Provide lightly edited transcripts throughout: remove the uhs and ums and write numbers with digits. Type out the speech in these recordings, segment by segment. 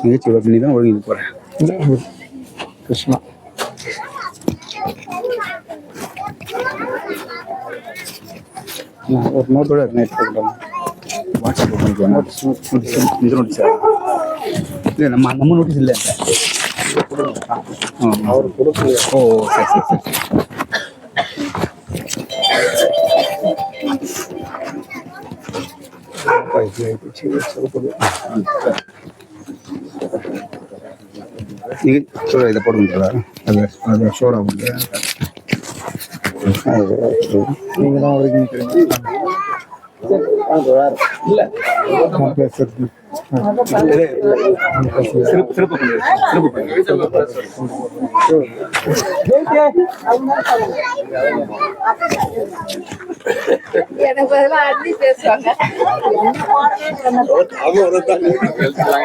நிகழ்ச்சி பண்ணி தான் ஒழுங்கிட்டு போறேன். கிருஷ்ணா ஒரு நோட்டோட வாட்ஸ்அப் நோட்டீஸ் இல்லை நம்ம நோட்டீஸ் இல்லை அவர் கொடுக்கல. ஓ சரி சரி சரி இதை போடுங்களா? அது ஷோர் ஆகும். நீங்கள் தான் வரைக்கும்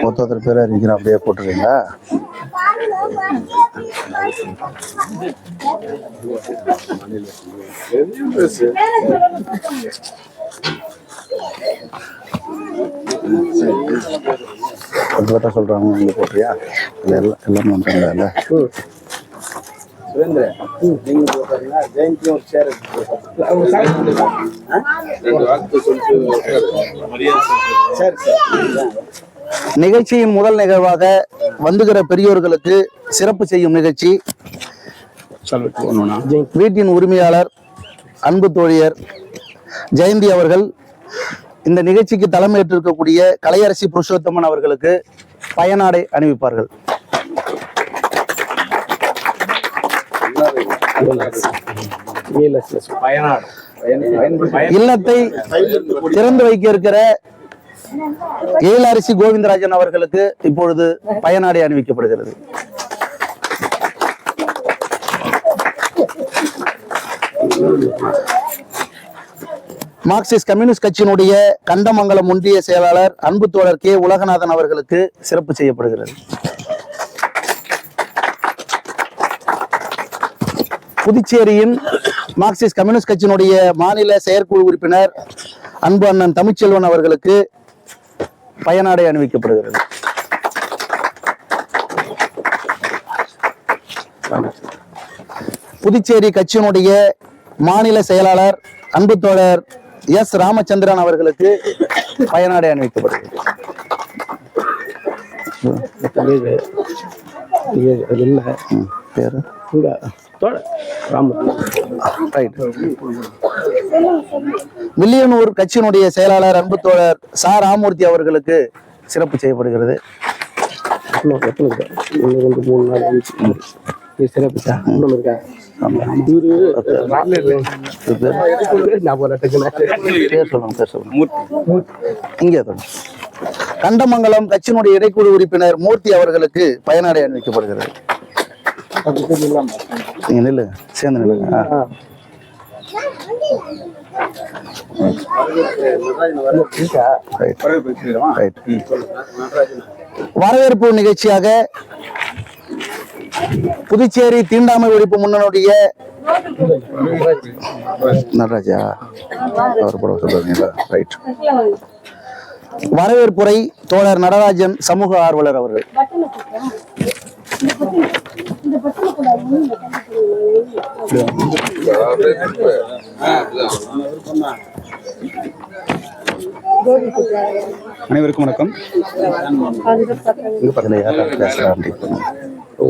ஒருத்தர் பேர் அறிவிக்கிறேன். அப்படியே போட்டுருக்கீங்களா? சொல்றாங்க நீங்க போட்டியா? எல்லாமே வந்துட்டாங்கல்ல. நிகழ்ச்சியின் முதல் நிகழ்வாக வந்துகிற பெரியோர்களுக்கு சிறப்பு செய்யும் நிகழ்ச்சி. வீட்டின் உரிமையாளர் அன்பு தோழியர் ஜெயந்தி அவர்கள் இந்த நிகழ்ச்சிக்கு தலைமையேற்றிருக்கக்கூடிய கலையரசி புருஷோத்தமன் அவர்களுக்கு பயனாடை அணிவிப்பார்கள். இல்லத்தை திறந்து வைக்க இருக்கிற ஏலரசி கோவிந்தராஜன் அவர்களுக்கு இப்பொழுது பயனாடை அணிவிக்கப்படுகிறது. மார்க்சிஸ்ட் கம்யூனிஸ்ட் கட்சியினுடைய கண்டமங்கலம் ஒன்றிய செயலாளர் அன்பு தோழர் கே உலகநாதன் அவர்களுக்கு சிறப்பு செய்யப்படுகிறது. புதுச்சேரியின் மார்க்சிஸ்ட் கம்யூனிஸ்ட் கட்சியினுடைய மாநில செயற்குழு உறுப்பினர் அன்பு அண்ணன் தமிழ்ச்செல்வன் அவர்களுக்கு பயனாடை அணிவிக்கப்படுகிறது. புதுச்சேரி கட்சியினுடைய மாநில செயலாளர் அன்பு தோழர் எஸ் ராமச்சந்திரன் அவர்களுக்கு பயனாடை அணிவிக்கப்படுகிறது. வில்லியனூர் கட்சியினுடைய செயலாளர் அன்பு தோழர் சா ராமூர்த்தி அவர்களுக்கு சிறப்பு செய்யப்படுகிறது. கண்டமங்கலம் கட்சியினுடைய இடைக்குழு உறுப்பினர் மூர்த்தி அவர்களுக்கு பயனாடை அணிவிக்கப்படுகிறது. நீங்க நில்லு, சேர்ந்து நில்லுங்க. வரவேற்பு நிகழ்ச்சியாக புதுச்சேரி தீண்டாமை ஒழிப்பு முன்னணியுடைய நடராஜா அவர் போட சொல்றீங்களா? ரைட். வரவேற்புரை தோழர் நடராஜன் சமூக ஆர்வலர் அவர்கள். அனைவருக்கும் வணக்கம்.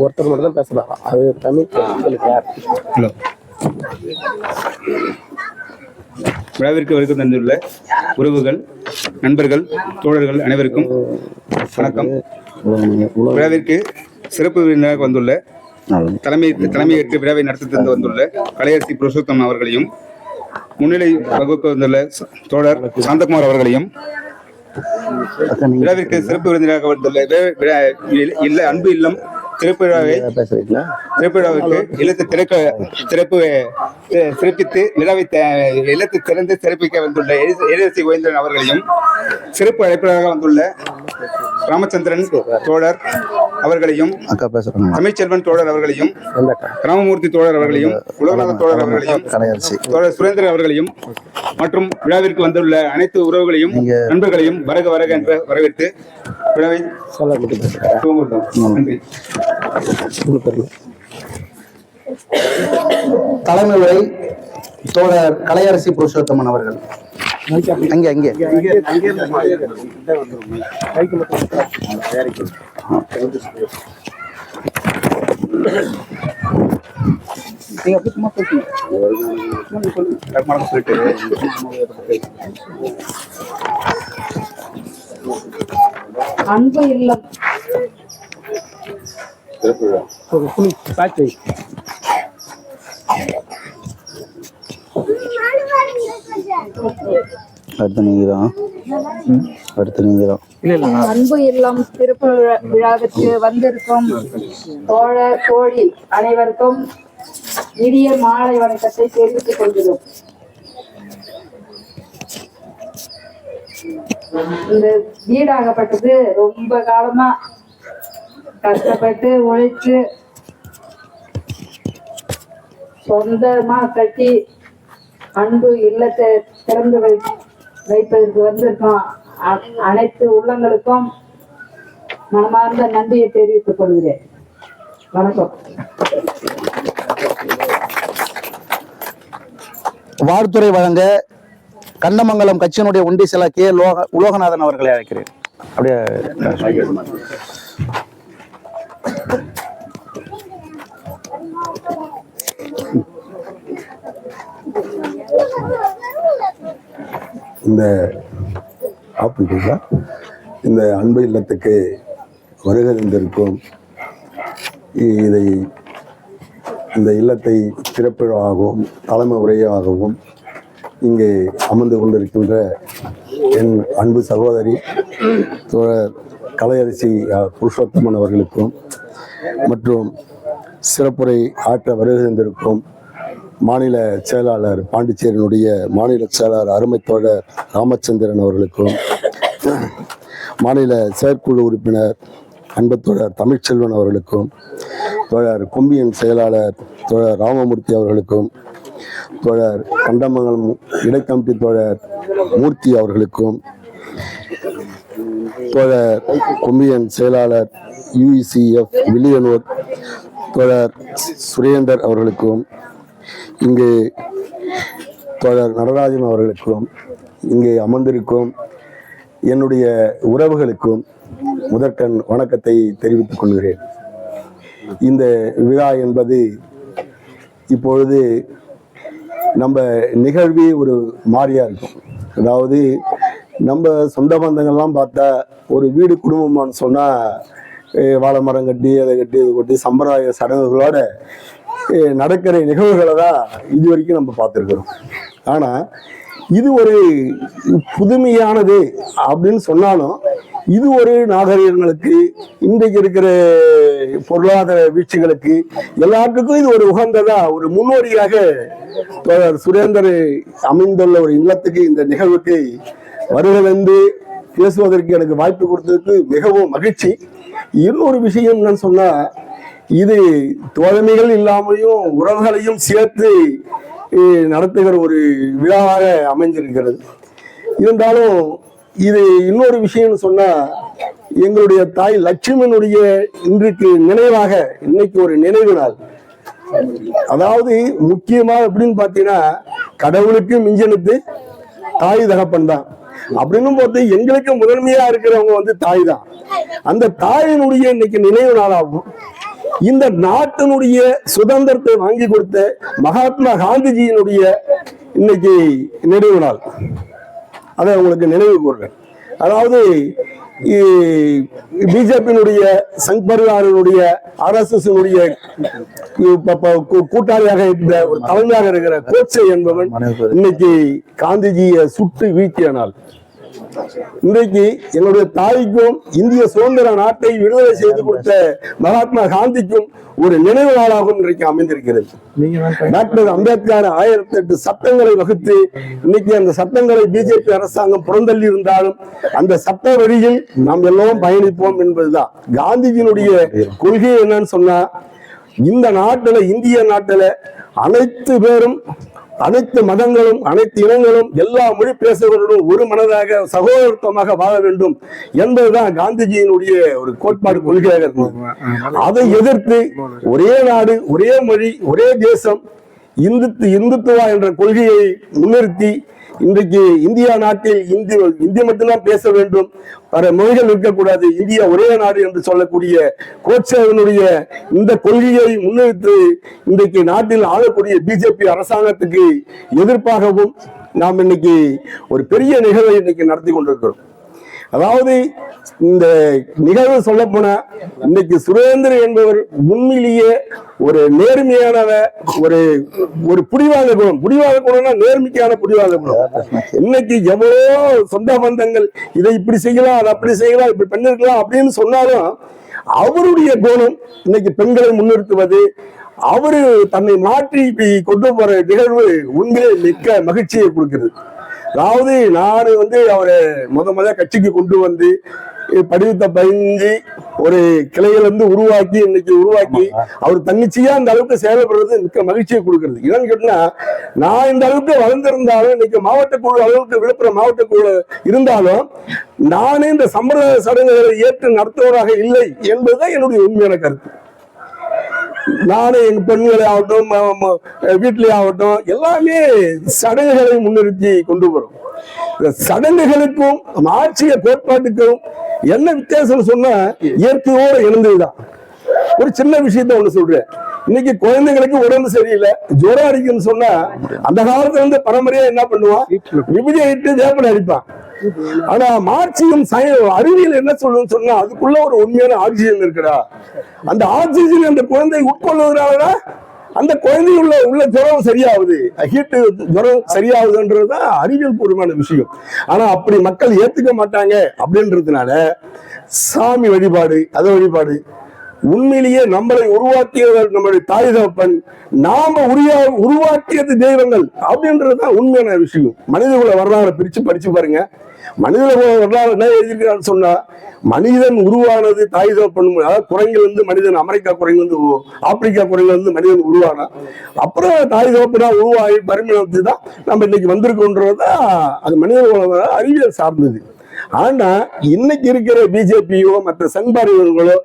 ஒருத்தர் மட்டும் தான் பேசலாம். அது தமிழ் விழாவிற்கு வருகை தந்துள்ள உறவுகள், நண்பர்கள், தோழர்கள் அனைவருக்கும் வணக்கம். விழாவிற்கு சிறப்பு விருந்தினராக வந்துள்ள தலைமையேற்று விழாவை நடத்தி தந்து வந்துள்ள கலையரசி புருஷோத்தமன் அவர்களையும், முன்னிலை வகுக்க வந்துள்ள தோழர் சாந்தகுமார் அவர்களையும், விழாவிற்கு சிறப்பு விருந்தினராக வந்துள்ள இல்ல அன்பு இல்லம் திருப்பிழாவுக்கு இல்லத்தை சிறப்பித்து விழாவை இல்லத்தை திறந்து சிறப்பிக்க வந்துள்ள எழிலரசி கோவிந்தன் அவர்களையும், சிறப்பு அழைப்பாளராக வந்துள்ள ராமச்சந்திரன் தோழர் அவர்களையும், தமிழ்ச்செல்வன் தோழர் அவர்களையும், ராமமூர்த்தி தோழர் அவர்களையும், உலகநாதன் தோழர் அவர்களையும், தோழர் சுரேந்திரன் அவர்களையும் மற்றும் விழாவிற்கு வந்துள்ள அனைத்து உறவுகளையும் நண்பர்களையும் வருக வருக என்று வரவேற்று விழாவை நன்றி. தலைமை உரை தோழர் கலையரசி புருஷோத்தமன் அவர்கள். அங்கே அங்கே அன்பு இல்லம் அன்பு இல்லம் திருப்ப விழாவிற்கு வந்திருக்கும் தோழர் தோழி அனைவருக்கும் இனிய மாலை வணக்கத்தை தெரிவித்துக் கொள்கிறோம். இந்த வீடாகப்பட்டது ரொம்ப காலமா கஷ்டப்பட்டு உழைச்சு சொந்தமா கட்டி அன்பு இல்லத்தை திறந்து வைப்பதற்கு வந்திருக்கோம். அனைத்து உள்ளங்களுக்கும் மனமார்ந்த நன்றியை தெரிவித்துக் கொள்கிறேன். வணக்கம். வாழ்த்துறை வழங்க கண்டமங்கலம் கட்சியினுடைய ஒன்றிய செயலர் கே. உலோகநாதன் அவர்களை அழைக்கிறேன். அப்படியே இந்த அன்பு இல்லத்துக்கு வருகை தந்திருக்கும் இந்த இல்லத்தை திறப்பிழாகவும் தலைமை உரையாகவும் இங்கே அமர்ந்து கொண்டிருக்கின்ற என் அன்பு சகோதரி தோழர் கலையரசி புருஷோத்தமன் அவர்களுக்கும் மற்றும் சிறப்புரை ஆற்ற வருகை தந்திருக்கும் மாநில செயலாளர் பாண்டிச்சேரியினுடைய மாநில செயலாளர் அருமை தோழர் ராமச்சந்திரன் அவர்களுக்கும், மாநில செயற்குழு உறுப்பினர் அன்பு தோழர் தமிழ்ச்செல்வன் அவர்களுக்கும், தோழர் கொம்பியன் செயலாளர் தோழர் ராமமூர்த்தி அவர்களுக்கும், தோழர் கண்டமங்கலம் இடைக்கமிட்டி தோழர் மூர்த்தி அவர்களுக்கும், தோழர் கொம்பியன் செயலாளர் UECF வில்லியனூர் தோழர் சுரேந்தர் அவர்களுக்கும், இங்கு தோழர் நடராஜன் அவர்களுக்கும், இங்கே அமர்ந்திருக்கும் என்னுடைய உறவுகளுக்கும் முதற்கண் வணக்கத்தை தெரிவித்துக் கொள்கிறேன். இந்த விழா என்பது இப்பொழுது நம்ம நிகழ்வே ஒரு மாறியா இருக்கும். அதாவது நம்ம சொந்த பந்தங்கள்லாம் பார்த்தா ஒரு வீடு குடும்பமானு சொன்னா வாழை மரம் கட்டி அதை கட்டி இது கொட்டி சம்பிரதாய சடங்குகளோட நடக்கிற நிகழ்வுகளை தான் இது வரைக்கும் நம்ம பார்த்துருக்கிறோம். ஆனால் இது ஒரு புதுமையானது அப்படின்னு சொன்னாலும் இது ஒரு நாகரிகங்களுக்கு, இன்றைக்கு இருக்கிற பொருளாதார வீழ்ச்சிகளுக்கு எல்லாத்துக்கும் இது ஒரு உகந்ததா ஒரு முன்னோடியாக சுரேந்தர் அமைந்துள்ள ஒரு இல்லத்துக்கு இந்த நிகழ்வுக்கு வருகிறது பேசுவதற்கு எனக்கு வாய்ப்பு கொடுத்ததுக்கு மிகவும் மகிழ்ச்சி. இன்னொரு விஷயம் என்னன்னு சொன்னா, இது தோழமைகள் இல்லாமையும் உறவுகளையும் சேர்த்து நடத்துகிற ஒரு விழாவாக அமைஞ்சிருக்கிறது. இருந்தாலும் இது இன்னொரு விஷயம்னு சொன்னா, எங்களுடைய தாய் லட்சுமணனுடைய இன்றைக்கு நினைவாக இன்னைக்கு ஒரு நினைவு நாள். அதாவது முக்கியமா எப்படின்னு பாத்தீங்கன்னா, கடவுளுக்கு மிஞ்சனுக்கு தாய் தகப்பன் தான் அப்படின்னு போது எங்களுக்கு முதன்மையா இருக்கிறவங்க தாய் தான். அந்த தாயினுடைய இன்னைக்கு நினைவு நாளாகும். இந்த நாட்டினுடைய சுதந்திரத்தை வாங்கி கொடுத்த மகாத்மா காந்திஜியினுடைய இன்னைக்கு நினைவு நாள். அதை உங்களுக்கு நினைவு கூறுறேன். அதாவது பிஜேபியினுடைய சங் பரிவாரினுடைய RSSனுடைய கூட்டாளியாக இருந்த ஒரு தலைமையாக இருக்கிற கோட்சே என்பவன் இன்னைக்கு காந்திஜியை சுட்டு வீழ்த்திய நாள். இன்றைக்கு என்னுடைய தாய்க்கும் இந்திய சுதந்திர நாட்டை விடுதலை செய்து கொடுத்த மகாத்மா காந்திக்கும் ஒரு நினைவு நாளாகவும் இன்றைக்கு அமைந்திருக்கிறது. டாக்டர் அம்பேத்கர் 1008 சட்டங்களை வகுத்து இன்னைக்கு அந்த சட்டங்களை பிஜேபி அரசாங்கம் புறந்தள்ளி இருந்தாலும் அந்த சட்ட வழியில் நாம் எல்லோரும் பயணிப்போம் என்பதுதான் காந்திஜியினுடைய கொள்கை. என்னன்னு சொன்னா, இந்த நாட்டுல, இந்திய நாட்டுல அனைத்து பேரும், அனைத்து மதங்களும், அனைத்து இனங்களும், எல்லா மொழி பேசுபவர்களும் ஒரு மனதாக சகோதரத்துவமாக வாழ வேண்டும் என்பதுதான் காந்திஜியினுடைய ஒரு கோட்பாடு, கொள்கையாக இருந்தது. அதை எதிர்த்து ஒரே நாடு, ஒரே மொழி, ஒரே தேசம், இந்துத்துவா என்ற கொள்கையை முன்னிறுத்தி இன்றைக்கு இந்தியா நாட்டில் இந்தி மட்டும்தான் பேச வேண்டும், பல மொழிகள் இருக்கக்கூடாது, இந்தியா ஒரே நாடு என்று சொல்லக்கூடிய கோட்சேவனுடைய இந்த கொள்கையை முன்னிறுத்தி இன்றைக்கு நாட்டில் ஆளக்கூடிய பிஜேபி அரசாங்கத்துக்கு எதிர்ப்பாகவும் நாம் இன்னைக்கு ஒரு பெரிய நிகழ்வை இன்னைக்கு நடத்தி கொண்டிருக்கிறோம். அதாவது இந்த நிகழ்வு சொல்ல போனா, இன்னைக்கு சுரேந்திரன் என்பவர் உண்மையிலேயே ஒரு நேர்மையானவ, ஒரு புடிவாத குணம்னா நேர்மைக்கான புடிவாத குணம். இன்னைக்கு எவ்வளோ சொந்த பந்தங்கள் இதை இப்படி செய்யலாம், அதை அப்படி செய்யலாம், இப்படி பண்ணிருக்கலாம் அப்படின்னு சொன்னாலும் அவருடைய குணம் இன்னைக்கு பெண்களை முன்னிறுத்துவது, அவரு தன்னை மாற்றி கொண்டு போற நிகழ்வு உண்மையிலே மிக்க மகிழ்ச்சியை கொடுக்கிறது. அதாவது நான் அவரை முத கட்சிக்கு கொண்டு வந்து படிவத்தை பயந்து ஒரு கிளையிலிருந்து உருவாக்கி அவர் தன்னிச்சையா இந்த அளவுக்கு செயல்படுறது மிக்க மகிழ்ச்சியை கொடுக்கிறது. என்னன்னு கேட்டீங்கன்னா, நான் இந்த அளவுக்கு வளர்ந்திருந்தாலும், இன்னைக்கு மாவட்ட குழு அளவுக்கு விழுப்புரம் மாவட்ட குழு இருந்தாலும் நானே இந்த சம்பிரதாய சடங்குகளை ஏற்று நடத்துவதாக இல்லை என்பதுதான் என்னுடைய உண்மையான கருத்து. நானே எங்க பெண்களை ஆகட்டும், வீட்டிலே ஆகட்டும், எல்லாமே சடங்குகளை முன்னிறுத்தி கொண்டு வரும். இந்த சடங்குகளுக்கும் ஆட்சிய கோட்பாட்டுக்கும் என்ன வித்தியாசம் சொன்னா, இயற்கையோடு இணைந்ததுதான். ஒரு சின்ன விஷயத்த ஒண்ணு சொல்றேன். இன்னைக்கு குழந்தைகளுக்கு உடம்பு சரியில்லை, ஜுரம் அடிக்குன்னு சொன்னா, அந்த காலத்துல பரம்பரையா என்ன பண்ணுவான், விபதியை இட்டு வேப்பனை அடிப்பான். ஆனா மார்க்சியம் அறிவியல் என்ன சொல்லணும்னு சொன்னா, அதுக்குள்ள ஒரு உண்மையான ஆக்சிஜன் இருக்குடா, அந்த ஆக்சிஜன் அந்த குழந்தை உட்கொள்வதனாலதான் அந்த குழந்தை உள்ள ஜுரம் சரியாகுது, ஹீட்டு ஜுரம் சரியாகுதுன்றதுதான் அறிவியல் பூர்வமான விஷயம். ஆனா அப்படி மக்கள் ஏத்துக்க மாட்டாங்க. அப்படின்றதுனால சாமி வழிபாடு, வழிபாடு உண்மையிலேயே நம்மளை உருவாக்கியவர் நம்மளுடைய தாய் தகப்பன், நாம உருவாக்கியது தெய்வங்கள் அப்படின்றதுதான் உண்மையான விஷயம். மனிதகுல வரலாறு பிரிச்சு படிச்சு பாருங்க. மனிதகுல வரலாறு என்ன எழுதியிருக்கிறான்னு சொன்னா, மனிதன் உருவானது தாய் தகப்பன், அதாவது குரங்கிலிருந்து மனிதன், அமெரிக்கா குரங்கிலிருந்து, ஆப்பிரிக்கா குரங்கிலிருந்து மனிதன் உருவானா, அப்புறம் தாய் தகப்பனா உருவாகி பரிமாணத்து தான் நம்ம இன்னைக்கு வந்திருக்கோன்றதுதான் அது மனிதகுல அறிவியல் சார்ந்தது. ஆனா இன்னைக்கு இருக்கிற பிஜேபியோ மற்ற சங்பாரிகளோ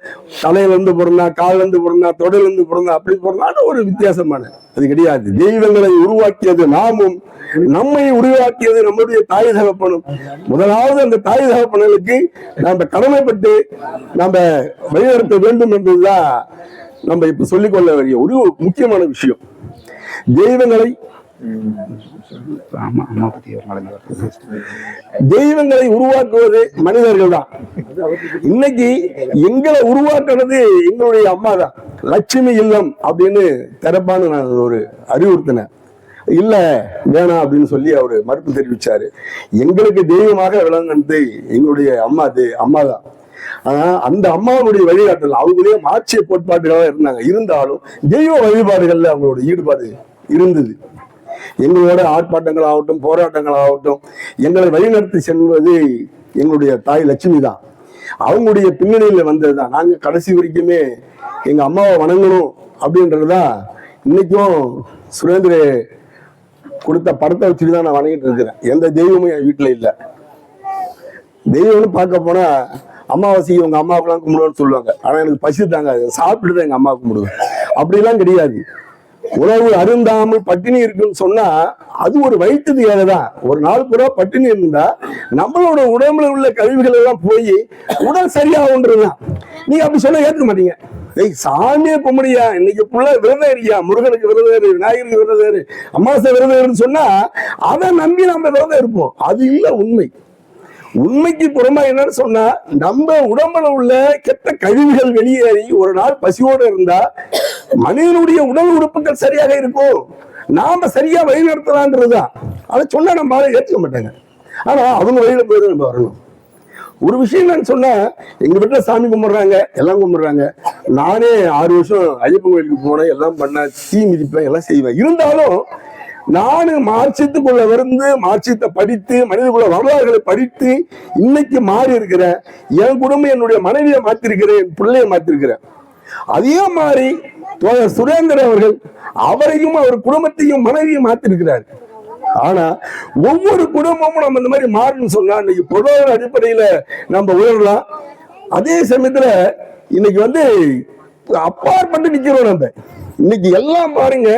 தலையில இருந்து பிறந்தா, காலில இருந்து பிறந்தா, தொடர்ல இருந்து பிறந்தா, அப்படி பிறந்தாலும் ஒரு வித்தியாசமான அது கிடையாது. தெய்வங்களை உருவாக்கியது நாமும், நம்மை உருவாக்கியது நம்முடைய தாய் தகப்பனும். முதலாவது அந்த தாய் தகப்பனுக்கு நாம கடமைப்பட்டு நாம வழிநடத்த வேண்டும் என்பதுதான் நம்ம இப்ப சொல்லிக்கொள்ள வேண்டிய ஒரு முக்கியமான விஷயம். தெய்வங்களை உருவாக்குவது மனிதர்கள் தான். இன்னைக்கு எங்களை உருவாக்குறது எங்களுடைய அம்மா தான். லட்சுமி இல்லம் அப்படின்னு திறப்பான்னு நான் ஒரு அறிவுறுத்தினேன். இல்ல வேணாம் அப்படின்னு சொல்லி அவரு மறுப்பு தெரிவிச்சாரு. எங்களுக்கு தெய்வமாக விளங்குனது எங்களுடைய அம்மா தான். ஆனா அந்த அம்மாவுடைய வழிகாட்டல், அவங்களே மாற்றிய கோட்பாடுகளாக இருந்தாங்க. இருந்தாலும் தெய்வ வழிபாடுகள்ல அவங்களோட ஈடுபாடு இருந்தது. எங்களோட ஆர்ப்பாட்டங்கள் ஆகட்டும், போராட்டங்கள் ஆகட்டும், எங்களை வழிநடத்தி செல்வது எங்களுடைய தாய் லட்சுமி தான். அவங்களுடைய பின்னணியில வந்ததுதான். நாங்க கடைசி வரைக்குமே எங்க அம்மாவை வணங்கணும் அப்படின்றதுதான். இன்னைக்கும் சுரேந்திர கொடுத்த படத்தை வச்சுட்டு தான் நான் வணங்கிட்டு இருக்கிறேன். எந்த தெய்வமும் என் வீட்டுல இல்லை. தெய்வம்னு பார்க்க போனா அமாவாசைக்கு உங்க அம்மாவுக்குலாம் கும்பிடுவோம்னு சொல்லுவாங்க. ஆனா எனக்கு பசி தாங்க, சாப்பிட்டுட்டு தான் எங்க அம்மா கும்பிடுவேன். அப்படிலாம் கிடையாது. உணவு அருந்தாமல் பட்டினி இருக்குன்னு சொன்னா அது ஒரு வயிற்றுது ஏழைதான். ஒரு நாள் பூரா பட்டினி இருந்தா நம்மளோட உடம்புல உள்ள கழிவுகள் எல்லாம் போய் உடல் சரியாகுன்றதுதான். நீங்க அப்படி சொல்ல ஏற்க மாட்டீங்க. சாமியை கும்பிடியா, இன்னைக்கு புள்ள விரதம் இருக்கியா, முருகனுக்கு விரதம் இரு, விநாயகருக்கு விரதம் இரு, அமாவாசை விரதம் இருன்னு சொன்னா அதை நம்பி நம்ம விரதம் இருப்போம். அது இல்ல உண்மை. உண்மைக்கு புறமா என்னன்னு சொன்னா, நம்ம உடம்புல உள்ள கெட்ட கழிவுகள் வெளியேறி ஒரு நாள் பசியோடு இருந்தா மனிதனுடைய உடல் உறுப்புகள் சரியாக இருக்கும், நாம சரியா வழிநடத்தலான்றதுதான். அதை சொன்னா நம்ம ஏற்றுக்க மாட்டாங்க. ஆனா அவங்க வழியில போய் நம்ம வரணும். ஒரு விஷயம் நான் சொன்னா, எங்க வீட்டுல சாமி கும்பிடுறாங்க, எல்லாம் கும்பிடுறாங்க. நானே 6 வருஷம் ஐயப்பன் கோயிலுக்கு போனேன், எல்லாம் பண்ண, தீ மிதிப்பேன், எல்லாம் செய்வேன். இருந்தாலும் நானு மார்க்சியத்துக்குள்ள வந்து மார்க்சியத்தை படித்து மனிதகுல வரலாறுகளை படித்து இன்னைக்கு மாறி இருக்கிறேன். என் குடும்பம் என்னுடைய மனைவியை மாத்திருக்கிறேன், என் பிள்ளைய மாத்திருக்கிறேன். அதே மாதிரி சுரேந்திரன் அவர்கள் அவரையும் அவர் குடும்பத்தையும் மனைவியும் மாத்திருக்கிறார். ஆனா ஒவ்வொரு குடும்பமும் நம்ம இந்த மாதிரி மாறணும்னு சொன்னா இன்னைக்கு பொருளாதார அடிப்படையில நம்ம உயரலாம். அதே சமயத்துல இன்னைக்கு வந்து அப்பாற்பட்டு நிக்கிறோம். நம்ம இன்னைக்கு எல்லாம் பாருங்க,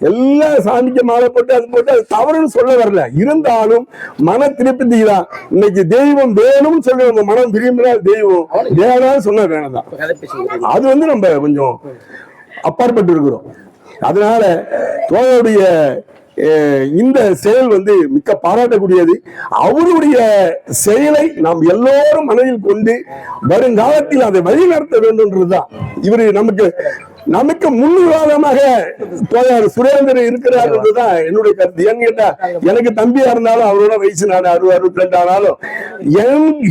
எல்லாம் சாமிக்கு மாலை போட்டு அது போட்டு அது தவறுன்னு சொல்ல வரல. இருந்தாலும் மன திருப்தி தான். இன்னைக்கு தெய்வம் வேணும்னு சொல்லி நம்ம மனம் விரும்பினால் தெய்வம், வேணாம்னு சொன்ன வேணாம். அது வந்து நம்ம கொஞ்சம் அப்பாற்பட்டு இருக்கிறோம். அதனால தோழருடைய இந்த செயல் வந்து மிக்க பாராட்டக்கூடியது. அவருடைய செயலை நாம் எல்லோரும் மனதில் கொண்டு வருங்காலத்தில் அதை வழி நடத்த வேண்டும்ன்றதுதான் இவரு நமக்கு முன்னுதாரணமாக தோழர் சுரேந்திரன் இருக்கிறார் என்றுதான் என்னுடைய கருத்து. ஏன்னு கேட்டா, எனக்கு தம்பியா இருந்தாலும் அவரோட வயசு நான் 60-62 ஆனாலும்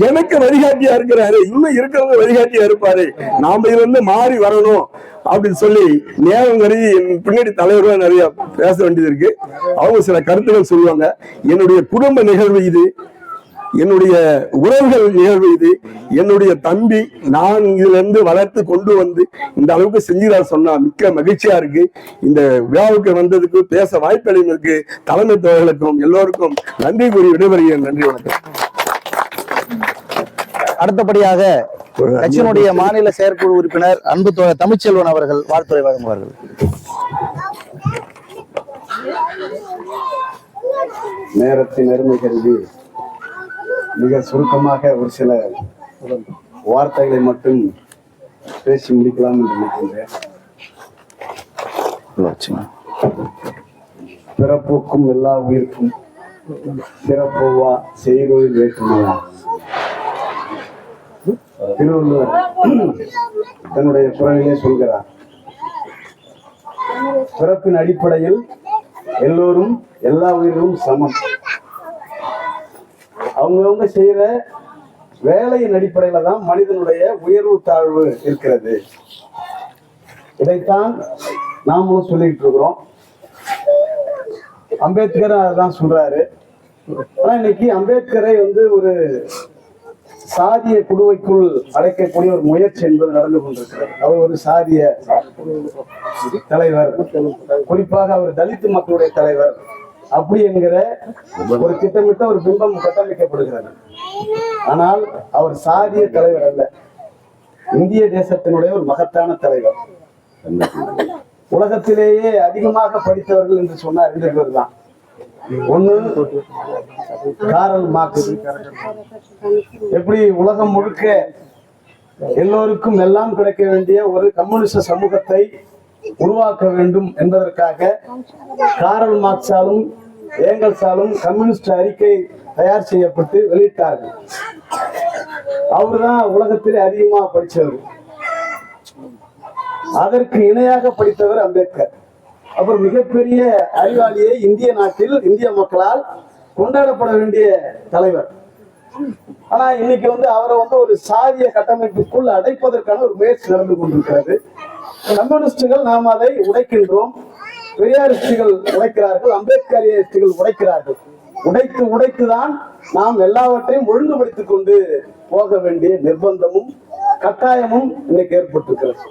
எனக்கு வழிகாட்டியா இருக்கிறாரு. இன்னும் இருக்கிறவங்க வழிகாட்டியா இருப்பாரு. நாம இருந்து மாறி வரணும் அப்படின்னு சொல்லி நேரம் கருதி பின்னாடி தலைவர்கள் நிறைய பேச வேண்டியது இருக்கு. அவங்க சில கருத்துக்கள் சொல்லுவாங்க. என்னுடைய குடும்ப நிகழ்வு இது, என்னுடைய உறவுகள் நிகழ்வு இது, என்னுடைய தம்பி நான் இதுல இருந்து வளர்த்து கொண்டு வந்து இந்த அளவுக்கு செஞ்சுதான் சொன்னா மிக்க மகிழ்ச்சியா இருக்கு. இந்த விழாவுக்கு வந்ததுக்கு பேச வாய்ப்பளிக்கு தலைமை தோழர்களுக்கும் எல்லோருக்கும் நன்றி கூறி விடைபெறுகிறேன். நன்றி, வணக்கம். அடுத்தபடியாக கட்சியினுடைய மாநில செயற்குழு உறுப்பினர் அன்பு தோழர் தமிழ்ச்செல்வன் அவர்கள் வாழ்த்துரை வழங்குவார்கள். நேரத்தின் அருமை கருதி மிக சுருக்கமாக ஒரு சில வார்த்தைகளை மட்டும் பேசி முடிக்கலாம் என்று நினைக்கின்றேன். பிறப்புக்கும் எல்லா உயிருக்கும் சிறப்புவா செய்கோயில் வேற்றுமையா. திருவள்ளுவர் தன்னுடைய குரலிலே சொல்கிறார், பிறப்பின் அடிப்படையில் எல்லோரும் எல்லா உயிர்களும் சமம். அவங்கவுங்க செய்யற வேலையின் அடிப்படையில தான் மனிதனுடைய உயர்வு தாழ்வு இருக்கிறது. இதைத்தான் நாமளும் சொல்லிட்டு இருக்கிறோம். அம்பேத்கர் அதான் சொல்றாரு. ஆனா இன்னைக்கு அம்பேத்கரை வந்து ஒரு சாதிய குழுவைக்குள் அடைக்கக்கூடிய ஒரு முயற்சி என்பது நடந்து கொண்டிருக்கிறது. அவர் ஒரு சாதிய தலைவர், குறிப்பாக அவர் தலித்து மக்களுடைய தலைவர் அப்படி என்கிற ஒரு திட்டமிட்ட ஒரு பிம்பம் கட்டமைக்கப்படுகிறது. ஆனால் அவர் சாதிய தலைவர் அல்ல, இந்திய தேசத்தினுடைய ஒரு மகத்தான தலைவர். உலகத்திலேயே அதிகமாக படித்தவர்கள் என்று சொன்னார் 2 பேர் தான். ஒண்ணு காரல் மார்க்ஸ். எப்படி உலகம் முழுக்க எல்லோருக்கும் எல்லாம் கிடைக்க வேண்டிய ஒரு கம்யூனிஸ்ட சமூகத்தை உருவாக்க வேண்டும் என்பதற்காக காரல் மார்க்ஸாலும் ஏங்கல்ஸாலும் கம்யூனிஸ்ட் அறிக்கை தயார் செய்யப்பட்டு வெளியிட்டார்கள். அவர்தான் உலகத்திலே அதிகமாக படித்தவர். அதற்கு இணையாக படித்தவர் அம்பேத்கர். அப்புறம் மிகப்பெரிய அறிவாளியை இந்திய நாட்டில் இந்திய மக்களால் கொண்டாடப்பட வேண்டிய தலைவர். ஆனா இன்னைக்கு வந்து அவரை வந்து ஒரு சாதிய கட்டமைப்புக்குள் அடைப்பதற்கான ஒரு முயற்சி நடந்து கொண்டிருக்கிறது. கம்யூனிஸ்டுகள் நாம் அதை உடைக்கின்றோம், பெரியாரிஸ்டுகள் உடைக்கிறார்கள், அம்பேத்கரிஸ்டுகள் உடைக்கிறார்கள். உடைத்துதான் நாம் எல்லாவற்றையும் ஒழுங்குபடுத்திக் கொண்டு போக வேண்டிய நிர்பந்தமும் கட்டாயமும் இன்னைக்கு ஏற்பட்டிருக்கிறது.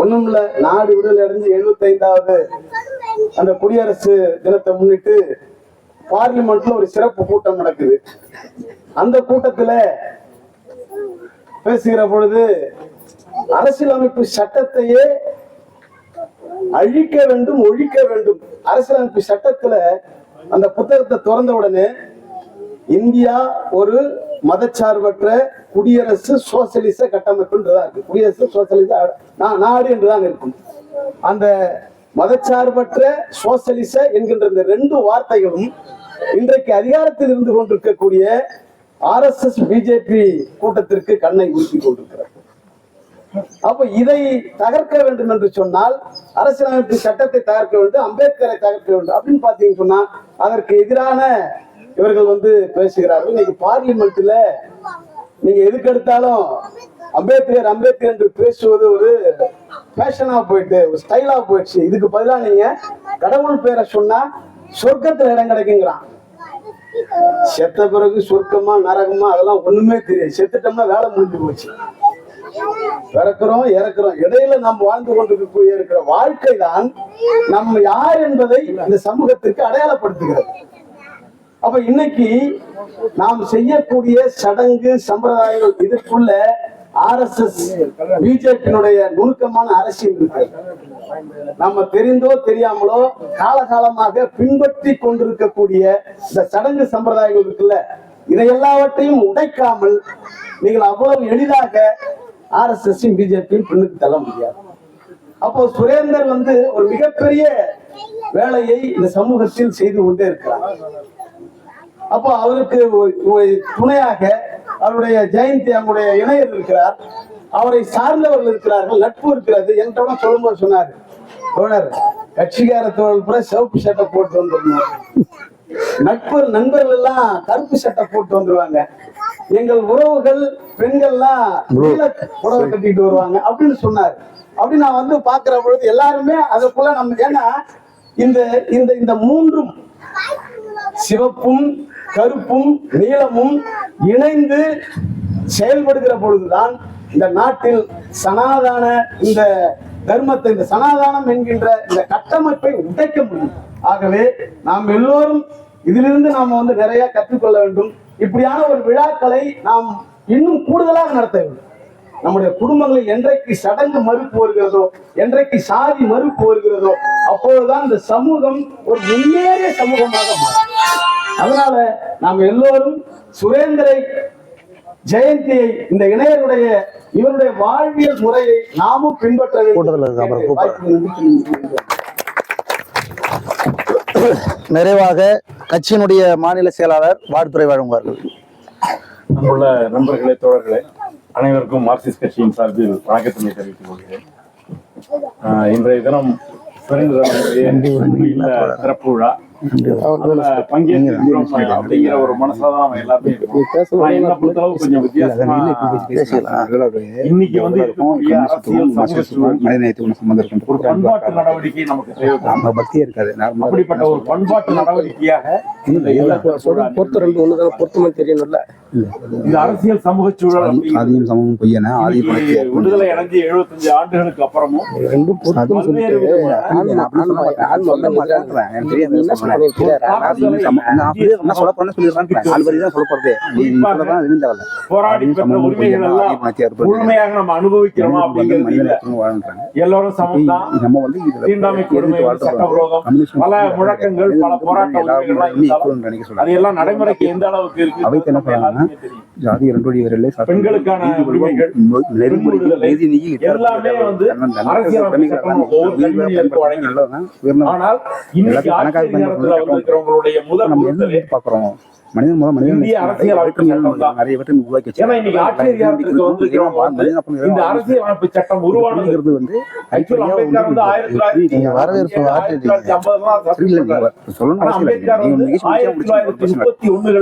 ஒண்ணும் இல்ல, நாடு விடுதலை அடைஞ்சு 75வது அந்த குடியரசு தினத்தை முன்னிட்டு பார்லிமெண்ட்ல ஒரு சிறப்பு கூட்டம் நடக்குது. அந்த கூட்டத்துல பேசுகிற பொழுது அரசியலமைப்பு சட்டத்தையே அழிக்க வேண்டும், ஒழிக்க வேண்டும். அரசியலமைப்பு சட்டத்துல அந்த புத்தகத்தை திறந்த உடனே இந்தியா ஒரு மதச்சார்பற்ற குடியரசு சோசியலிச கட்டமைப்புன்றதா இருக்கு. குடியரசு சோசியலிச நாடு என்றுதான் இருக்கும். அந்த மதச்சார்பற்ற சோசியலிச என்கின்ற இந்த 2 வார்த்தைகளும் இன்றைக்கு அதிகாரத்தில் இருந்து கொண்டிருக்கக்கூடிய RSS பிஜேபி கூட்டத்திற்கு கண்ணை உறுத்தி கொண்டிருக்கிறது. அப்ப இதை தகர்க்க வேண்டும் என்று சொன்னால் அரசியலமைப்பு சட்டத்தை தகர்க்க வேண்டும், அம்பேத்கரை தகர்க்க வேண்டும் அப்படின்னு பாத்தீங்கன்னு சொன்னா அதற்கு எதிரான இவர்கள் வந்து பேசுகிறார்கள். இன்னைக்கு பார்லிமெண்ட்ல நீங்க எதுக்கு எடுத்தாலும் அம்பேத்கர் அம்பேத்கர் என்று பேசுவது ஒரு ஃபேஷனா போயிட்டு ஒரு ஸ்டைலா போயிடுச்சு. இதுக்கு பதிலா நீங்க கடவுள் பேரை சொன்னா சொர்க்கத்துல இடம் கிடைக்குங்கிறான். செத்த பிறகு சொர்க்கமா நரகமா அதெல்லாம் ஒண்ணுமே தெரியாது. செத்துட்டோம்னா வேலை முடிஞ்சு போச்சு. பிறக்கிறோம் இறக்குறோம், இடையில நாம் வாழ்ந்து கொண்டிருக்கக்கூடிய இருக்கிற வாழ்க்கை தான் நம்ம யார் என்பதை இந்த சமூகத்திற்கு அடையாளப்படுத்துகிறது. அப்ப இன்னைக்கு நாம் செய்யக்கூடிய சடங்கு சம்பிரதாயங்கள் இதற்குள்ள RSS பிஜேபியினுடைய நுணுக்கமான அரசியல் இருக்கு. நம்ம தெரிந்தோ தெரியாமலோ காலகாலமாக பின்பற்றி கொண்டிருக்கக்கூடிய இந்த சடங்கு சம்பிரதாயங்கள் இருக்குல்ல, இதை எல்லாவற்றையும் உடைக்காமல் நீங்கள் அவ்வளவு எளிதாக RSS பிஜேபியும் பின்னுக்கு தள்ள முடியாது. அப்போ சுரேந்தர் வந்து ஒரு மிகப்பெரிய வேலையை இந்த சமூகத்தில் செய்து கொண்டே இருக்கிறார். அப்போ அவருக்கு துணையாக அவருடைய ஜெயந்தி அவருடைய இணையர் இருக்கிறார், அவரை சார்ந்தவர்கள் இருக்கிறார்கள், நட்பு இருக்கிறது. என்கிட்ட சொல்லும்போது சொன்னார், தோழர் கட்சிக்கார தோழர் கூட சிவப்பு சட்டை போட்டு வந்துடணும், நட்பு நண்பர்கள் எல்லாம் கருப்பு சட்டை போட்டு வந்துருவாங்க, எங்கள் உறவுகள் பெண்கள்லாம் புடவை கட்டிட்டு வருவாங்க அப்படின்னு சொன்னார். அப்படி நான் வந்து பாக்குற பொழுது எல்லாருமே அதுக்குள்ள நம்ம, ஏன்னா இந்த இந்த இந்த மூன்றும் சிவப்பும் கருப்பும் நீளமும் இணைந்து செயல்படுகிற பொழுதுதான் இந்த நாட்டில் சனாதன இந்த தர்மத்தை, இந்த சனாதானம் என்கின்ற இந்த கட்டமைப்பை உடைக்க முடியும். ஆகவே நாம் எல்லோரும் இதிலிருந்து நாம் வந்து நிறைய கற்றுக்கொள்ள வேண்டும். இப்படியான ஒரு விழாக்களை நாம் இன்னும் கூடுதலாக நடத்த வேண்டும். நம்முடைய குடும்பங்களில் என்றைக்கு சடங்கு மறுப்பு வருகிறதோ, என்றைக்கு சாதி மறுப்பு வருகிறதோ, அப்பொழுதுதான் இந்த சமூகம் ஒரு முன்னேறிய சமூகமாக மாறும். அதனால நாம் எல்லோரும் சுரேந்தரை, ஜெயந்தியை, இந்த இணையருடைய இவருடைய வாழ்வியல் முறையை நாமும் பின்பற்ற வேண்டும். நிறைவாக கட்சியினுடைய மாநில செயலாளர் வாழ்த்துறை வழங்குவார்கள். அங்குள்ள நண்பர்களே, தோழர்களே, அனைவருக்கும் மார்க்சிஸ்ட் கட்சியின் சார்பில் வணக்கத்தினை தெரிவித்துக் கொள்கிறேன். இன்றைய தினம் சிறப்பு விழா பங்கேற்கிறோம் அப்படிங்கிற ஒரு மனசாதான் எல்லாருமே என்ன பொறுத்தளவு கொஞ்சம் வித்தியாசமா இன்னைக்கு வந்து இருக்கக்கூடிய அரசியல் ஒரு பண்பாட்டு நடவடிக்கை நமக்கு தேவைப்படும். அப்படிப்பட்ட ஒரு பண்பாட்டு நடவடிக்கையாக இந்த அரசியல் சமூக சூழல் விடுதலை அடைஞ்சு 75 ஆண்டுகளுக்கு அப்புறமும் பல்வேறு போராடி பெற்ற உரிமைகள் எல்லாம் முழுமையாக நம்ம அனுபவிக்கிறோமா அப்படிங்கிறது எல்லாரும் சமம்தான். தீண்டாமை கொடுமை, சட்டவிரோதம், பல முழக்கங்கள், பல போராட்ட உரிமைகள் அதையெல்லாம் நடைமுறைக்கு எந்த அளவுக்கு இருக்கு பெண்களுக்கான உரிமைகள், எல்லாமே வந்து அரசியல் ஆனால் இன்னைக்கு ஆட்சி நேரத்தில் வந்திருக்கிறவங்களுடைய முதல் இந்திய அரசியல் அமைப்பு சட்டம் தான். ஏன்னா இன்னைக்கு ஆட்சி அதிகாரத்திற்கு வந்திருக்கிறவங்க இந்த அரசியல் அமைப்பு சட்டம் உருவானது வந்து அம்பேத்கர் வந்து 1931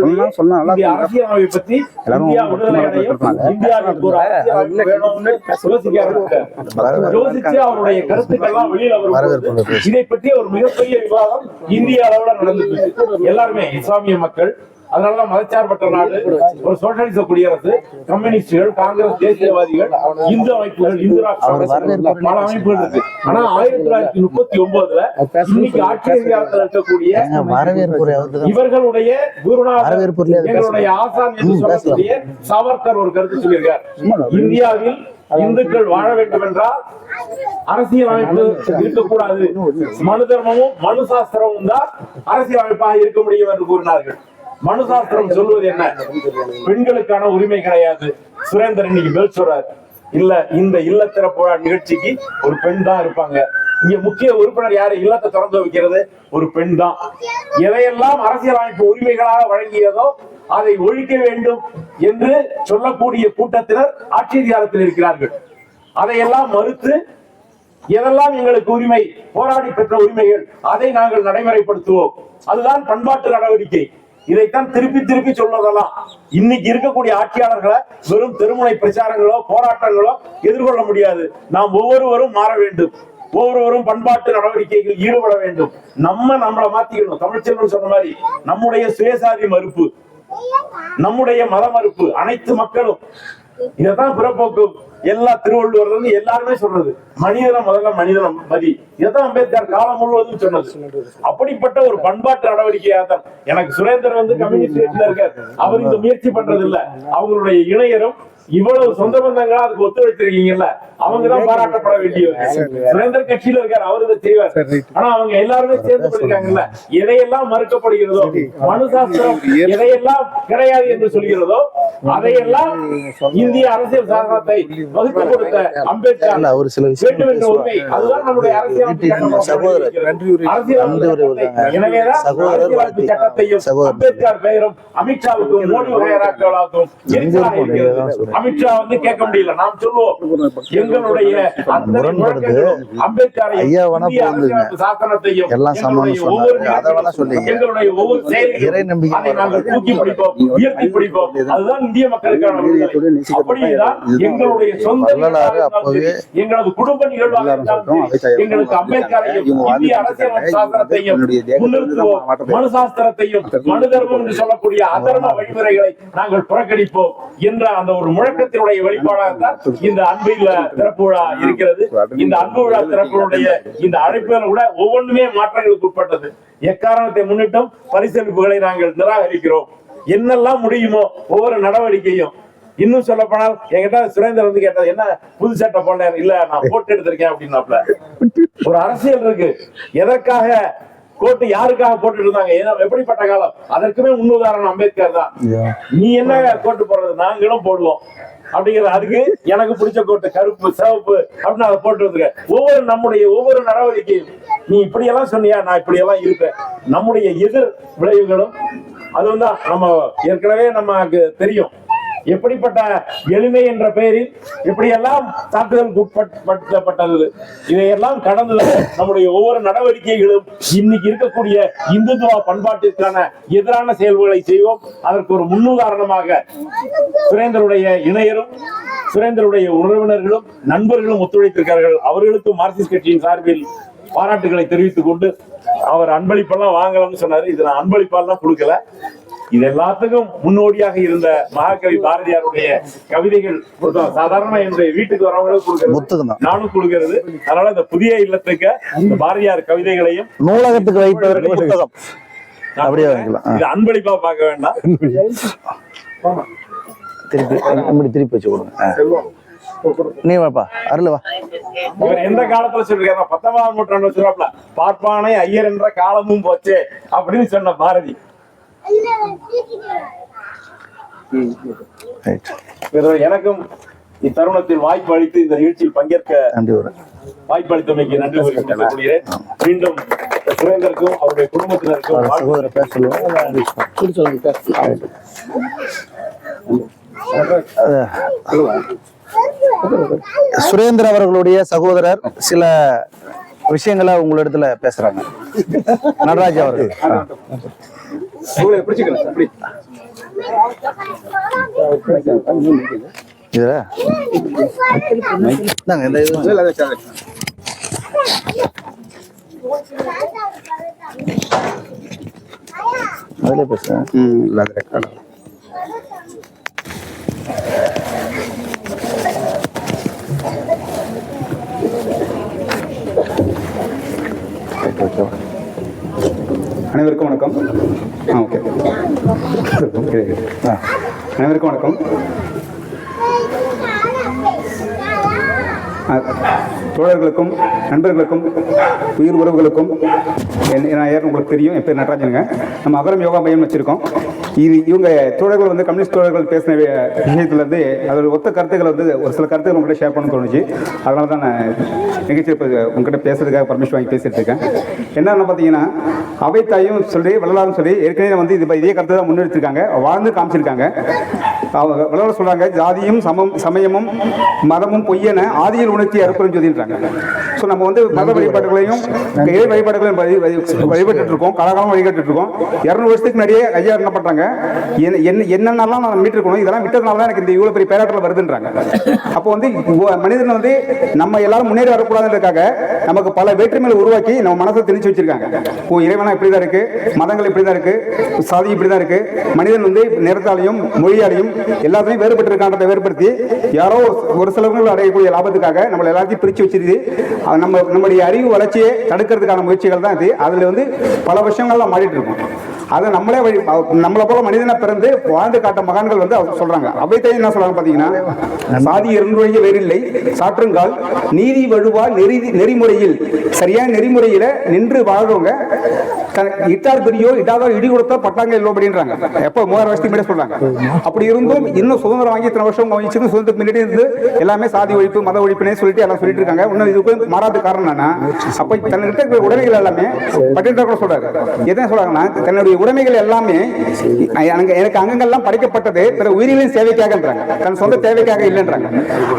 அரசியல் அமைப்பை பத்தி இந்தியா விடுதலை அடையும், இந்தியாவுக்கு ஒரு அரசியல் அமைப்பு வேணும்னு யோசிச்சு அவருடைய கருத்துக்கள்லாம் வெளியில வரும்போது இதை பற்றி ஒரு மிகப்பெரிய விவாதம் இந்திய அளவுல நடந்தது. எல்லாருமே இஸ்லாமிய மக்கள், அதனாலதான் மதச்சார்பற்ற நாடு, ஒரு சோசியலிச குடியரசு, கம்யூனிஸ்டுகள், காங்கிரஸ், தேசியவாதிகள், இந்து அமைப்புகள், இந்து பல அமைப்புகள் இருக்கு. ஆனா 1939 இன்னைக்கு ஆட்சி அதிகாரத்தில் இருக்கக்கூடிய இவர்களுடைய குருநாதர், எங்களுடைய ஆசான் என்று சொல்லக்கூடிய சாவர்கர் ஒரு கருத்து சொல்லியிருக்கார். இந்தியாவில் இந்துக்கள் வாழ வேண்டும் என்றால் அரசியல் அமைப்பு இருக்கக்கூடாது, மனு தர்மமும் மனு சாஸ்திரமும் தான் அரசியல் அமைப்பாக இருக்க முடியும் என்று கூறினார்கள். மனு சாஸ்திரம் சொல்வது என்ன? பெண்களுக்கான உரிமை கிடையாது. சுரேந்தர் இன்னைக்கு மேல் சொல்றாரு, இல்ல இந்த இல்ல திறப்பு நிகழ்ச்சிக்கு ஒரு பெண் தான் இருப்பாங்க. இங்க முக்கிய உறுப்பினர் யாரு? இல்லத்தை திறந்து வைக்கிறது ஒரு பெண் தான். எதையெல்லாம் அரசியல் அமைப்பு உரிமைகளாக வழங்கியதோ அதை ஒழிக்க வேண்டும் என்று சொல்லக்கூடிய கூட்டத்தினர் ஆட்சி அதிகாரத்தில் இருக்கிறார்கள். அதையெல்லாம் மறுத்து எதெல்லாம் எங்களுக்கு உரிமை, போராடி பெற்ற உரிமைகள், அதை நாங்கள் நடைமுறைப்படுத்துவோம். அதுதான் பண்பாட்டு நடவடிக்கை. இதைத்தான் திருப்பி திருப்பி சொல்வதெல்லாம் இன்னைக்கு இருக்கக்கூடிய ஆட்சியாளர்களை வெறும் தெருமுனை பிரச்சாரங்களோ போராட்டங்களோ எதிர்கொள்ள முடியாது. நாம் ஒவ்வொருவரும் மாற வேண்டும், ஒவ்வொருவரும் பண்பாட்டு நடவடிக்கைகள் ஈடுபட வேண்டும். நம்மளை மாத்திக்கணும். தமிழ்ச்செல்வன் சொன்ன மாதிரி நம்முடைய சுயசாதி மறுப்பு, நம்முடைய மத மறுப்பு, அனைத்து மக்களும் இதான் பிறப்போக்கு. எல்லா திருவள்ளுவர் வந்து எல்லாருமே சொல்றது மனிதனை முதல்ல மனிதனம் மதி. இதான் அம்பேத்கர் காலம் முழுவதும் சொன்னது. அப்படிப்பட்ட ஒரு பண்பாட்டு நடவடிக்கையாக தான் எனக்கு சுரேந்தர் வந்து கம்யூனிஸ்ட் இருக்கார். அவர் இந்த முயற்சி பண்றது இல்ல. அவங்களுடைய இணையரும் இவ்வளவு சொந்த பந்தங்களா அதுக்கு ஒத்துழைச்சிருக்கீங்கல்ல, அவங்கதான் பாராட்டப்பட வேண்டியவங்க. சுரேந்தர் கட்சியில இருக்காரு, அவரு இதை செய்வார். ஆனா அவங்க எல்லாருமே சேர்ந்து பண்ணிருக்காங்கல்ல. எதையெல்லாம் மறுக்கப்படுகிறதோ, மனு சாஸ்திரம் எதையெல்லாம் கிடையாது என்று சொல்கிறதோ அதையெல்லாம் இந்திய அரசியல் சாசனத்தை வகுத்து கொடுத்த அம்பேத்கர் வேண்டும் என்ற உரிமை, அதுதான் நம்முடைய அரசியலமைப்பு சட்டத்தையும் அம்பேத்கர் பெயரும் அமித்ஷாவுக்கும் மோடி வகையராக்களுக்கும் அமித்ஷா வந்து கேட்க முடியல. நாம் சொல்லுவோம் எங்களுடைய அம்பேத்கரையும் சாசனத்தையும் எங்களுடைய ஒவ்வொரு செயலையும் நாங்கள் தூக்கி பிடிப்போம், உயர்த்தி பிடிப்போம். அதுதான் இந்திய மக்களுக்கான விடுதலை. அப்படியேதான் எங்களுடைய சொந்த எங்களது குடும்ப நிகழ்வாக எங்களுக்கு அம்பேத்கரையும் இந்திய அரசியல் சாசனத்தையும் முன்னிறுத்துவோம், மனு சாஸ்திரத்தையும் மனு தர்மம் என்று சொல்லக்கூடிய அதர்ம வழிமுறைகளை நாங்கள் புறக்கணிப்போம் என்ற அந்த ஒரு முழக்கத்தினுடைய வெளிப்பாடாகத்தான் இந்த அன்பு இல்ல திறப்பு விழா இருக்கிறது. இந்த அன்பு விழா திறப்புடைய இந்த அழைப்புகள் கூட ஒவ்வொன்றுமே மாற்றங்களுக்கு உட்பட்டது. எக்காரணத்தை முன்னிட்டும் பரிசளிப்புகளை நாங்கள் நிராகரிக்கிறோம். என்னெல்லாம் முடியுமோ ஒவ்வொரு நடவடிக்கையும். இன்னும் சொல்ல போனால் என்கிட்ட சுரேந்தர் வந்து கேட்டது, என்ன புது சட்டை போடல? இல்ல, நான் போட்டு எடுத்திருக்கேன் அப்படின்னாப்ல. ஒரு அரசியல் இருக்கு. எதற்காக கோட்டு யாருக்காக போட்டு இருந்தாங்க, எப்படிப்பட்ட காலம், அதற்குமே முன்னுதாரணம் அம்பேத்கர் தான். நீ என்ன கோட்டு போடுறது, நாங்களும் போடுவோம் அப்படிங்கிறது. அதுக்கு எனக்கு பிடிச்ச கோட்டு கருப்பு சிவப்பு அப்படின்னு அதை போட்டு வந்துருக்க. நம்முடைய ஒவ்வொரு நடவடிக்கையும் நீ இப்படியெல்லாம் சொன்னியா, நான் இப்படியெல்லாம் இருப்பேன். நம்முடைய எதிர் விளைவுகளும் அதுவும் தான் நம்ம ஏற்கனவே நமக்கு தெரியும். எப்படிப்பட்ட எளிமை என்ற பெயரில் எப்படியெல்லாம் தாக்குதலுக்கு உட்படுத்தப்பட்டது. இதையெல்லாம் கடந்து நம்முடைய ஒவ்வொரு நடவடிக்கைகளும் இன்னைக்கு இருக்கக்கூடிய இந்துத்துவ பண்பாட்டிற்கான எதிரான செயல்களை செய்வோம். அதற்கு ஒரு முன்னுதாரணமாக சுரேந்தருடைய இணையரும் சுரேந்தருடைய உறவினர்களும் நண்பர்களும் ஒத்துழைத்திருக்கிறார்கள். அவர்களுக்கு மார்க்சிஸ்ட் கட்சியின் சார்பில் பாராட்டுகளை தெரிவித்துக் கொண்டு, அவர் அன்பளிப்பெல்லாம் வாங்கலாம்னு சொன்னாரு. இது நான் அன்பளிப்பாலாம் கொடுக்கல. இது எல்லாத்துக்கும் முன்னோடியாக இருந்த மகாகவி பாரதியாருடைய கவிதைகள் சாதாரண என்னுடைய வீட்டுக்கு வரவங்களுக்கு கொடுக்கிறது, நானும் கொடுக்கிறது. அதனால இந்த புதிய இல்லத்துக்கு இந்த பாரதியார் கவிதைகளையும் நூலகத்துக்கு வைப்பதற்கு புத்தகம் அப்படியே இது அன்பளிப்பா பார்க்க வேண்டாம். திருப்பி வச்சு கொடுங்க. நீ வாப்பா, அருள் வா. இவர் எந்த காலத்துல சொல்லிருக்காரு, 19ஆம் நூற்றாண்டு சொல்றாப்ல, பார்ப்பானை ஐயர் என்ற காலமும் போச்சு அப்படின்னு சொன்ன பாரதி. எனக்கும் இத்தருணத்தில் வாய்ப்பு அளித்து இந்த நிகழ்ச்சியில் பங்கேற்க வாய்ப்பு அளித்தமைக்கு நன்றி கூறுகிறேன். மீண்டும் சுரேந்தருக்கும் அவருடைய குடும்பத்தினருக்கும் சுரேந்தர் அவர்களுடைய சகோதரர் சில விஷயங்களை உங்களிடத்துல பேசுறாங்க. நடராஜ் அவர்கள் அதுல பேசுறேன். அனைவருக்கும் வணக்கம். அனைவருக்கும் வணக்கம். தோழர்களுக்கும் நண்பர்களுக்கும் உயிர் உறவுகளுக்கும் நான் யாரும் உங்களுக்கு தெரியும். என் பேர் நடராஜனுங்க. நம்ம அகரம் யோகா மையம் வச்சுருக்கோம். இவங்க தோழர்கள் வந்து கம்யூனிஸ்ட் தோழர்கள் பேசின விஷயத்துலேருந்து அதோட ஒத்த கருத்துக்களை வந்து ஒரு சில கருத்துக்கள் உங்கள்கிட்ட ஷேர் பண்ண தோணுச்சு. அதனால தான் நான் நிகழ்ச்சி இப்போ உங்கள்கிட்ட பேசுறதுக்காக பர்மிஷன் வாங்கி பேசிட்டு இருக்கேன். என்னென்னு பார்த்தீங்கன்னா, அவைத்தாயும் சொல்லி வள்ளலாரும் சொல்லி ஏற்கனவே வந்து இதே கருத்தை தான் முன்னெடுத்திருக்காங்க, வாழ்ந்து காமிச்சிருக்காங்க. வள்ளலார் சொல்றாங்க, ஜாதியும் சமயமும் மதமும் பொய்யென ஆதியில் உணர்த்தி அறுப்புன்னு சொல்லின்றாங்க. ஸோ நம்ம வந்து மத வழிபாடுகளையும் இறை வழிபாடுகளையும் வழிபட்டு இருக்கோம், காலகாலம் வழிபட்டு இருக்கோம். 200 வருஷத்துக்கு முன்னாடியே ஐயா என்ன பண்றாங்க, என்னென்னலாம் நான் மீட்டிருக்கணும், இதெல்லாம் விட்டதுனால தான் எனக்கு இந்த இவ்வளவு பெரிய பேராட்டில் வருதுன்றாங்க. அப்போ வந்து மனிதன் வந்து நம்ம எல்லாரும் முன்னேறி வரக்கூடாதுன்றதுக்காக நமக்கு பல வேற்றுமைகளை உருவாக்கி நம்ம மனசை திணிச்சு வச்சிருக்காங்க. இறைவனா இப்படிதான் இருக்கு, மதங்கள் இப்படிதான் இருக்கு, சாதி இப்படிதான் இருக்கு, மனிதன் வந்து நிறத்தாலையும் மொழியாலையும் எல்லாத்தையும் வேறுபட்டு இருக்கான்றதை வேறுபடுத்தி யாரோ ஒரு சிலவர்கள் அடையக்கூடிய லாபத்துக்காக நம்மளை எல்லாத்தையும் பிரிச்சு வச்சிருது. நம்முடைய அறிவு வளர்ச்சியை தடுக்கிறதுக்கான முயற்சிகள் தான் இது. அதுல வந்து பல விஷயங்கள்லாம் மாறிட்டு இருக்கும். அதை நம்மளை போல மனிதனை பிறந்து வாழ்ந்து காட்ட மகான்கள் வந்து சொல்றாங்க. அவைத்தை என்ன சொல்றாங்க பாத்தீங்கன்னா, சாதி இரண்டு வேறில்லை சாற்றுங்கால் நீதி வழுவா நெறிமுறையில் சரியான நெறிமுறையில நின்று வாழ்றவங்க இட்டார் பெரியோ இட்டாதோ இடி கொடுத்தா பட்டாங்க இல்லை அப்படின்றாங்க. எப்போ 3000 வருஷத்துக்கு முன்னாடி சொல்றாங்க. அப்படி இருந்தும் இன்னும் சுதந்திரம் வாங்கி இத்தனை வருஷம் கழிச்சு சுதந்திரத்துக்கு முன்னாடி இருந்து எல்லாமே சாதி ஒழிப்பு மத ஒழிப்புனே சொல்லிட்டு எல்லாம் சொல்லிட்டு இருக்காங்க. இன்னும் இதுக்கு மாறாத காரணம் என்னன்னா, அப்ப தன்னிட்ட உடைமைகள் எல்லாமே பட்டியல் கூட சொல்றாரு. எதை சொல்றாங்கன்னா, தன்னுடைய உடைமைகள் எல்லாமே எனக்கு அங்கங்கள்லாம் படைக்கப்பட்டது பிற உயிரிகளின் சேவைக்காகன்றாங்க, தன் சொந்த தேவைக்காக இல்லைன்றாங்க.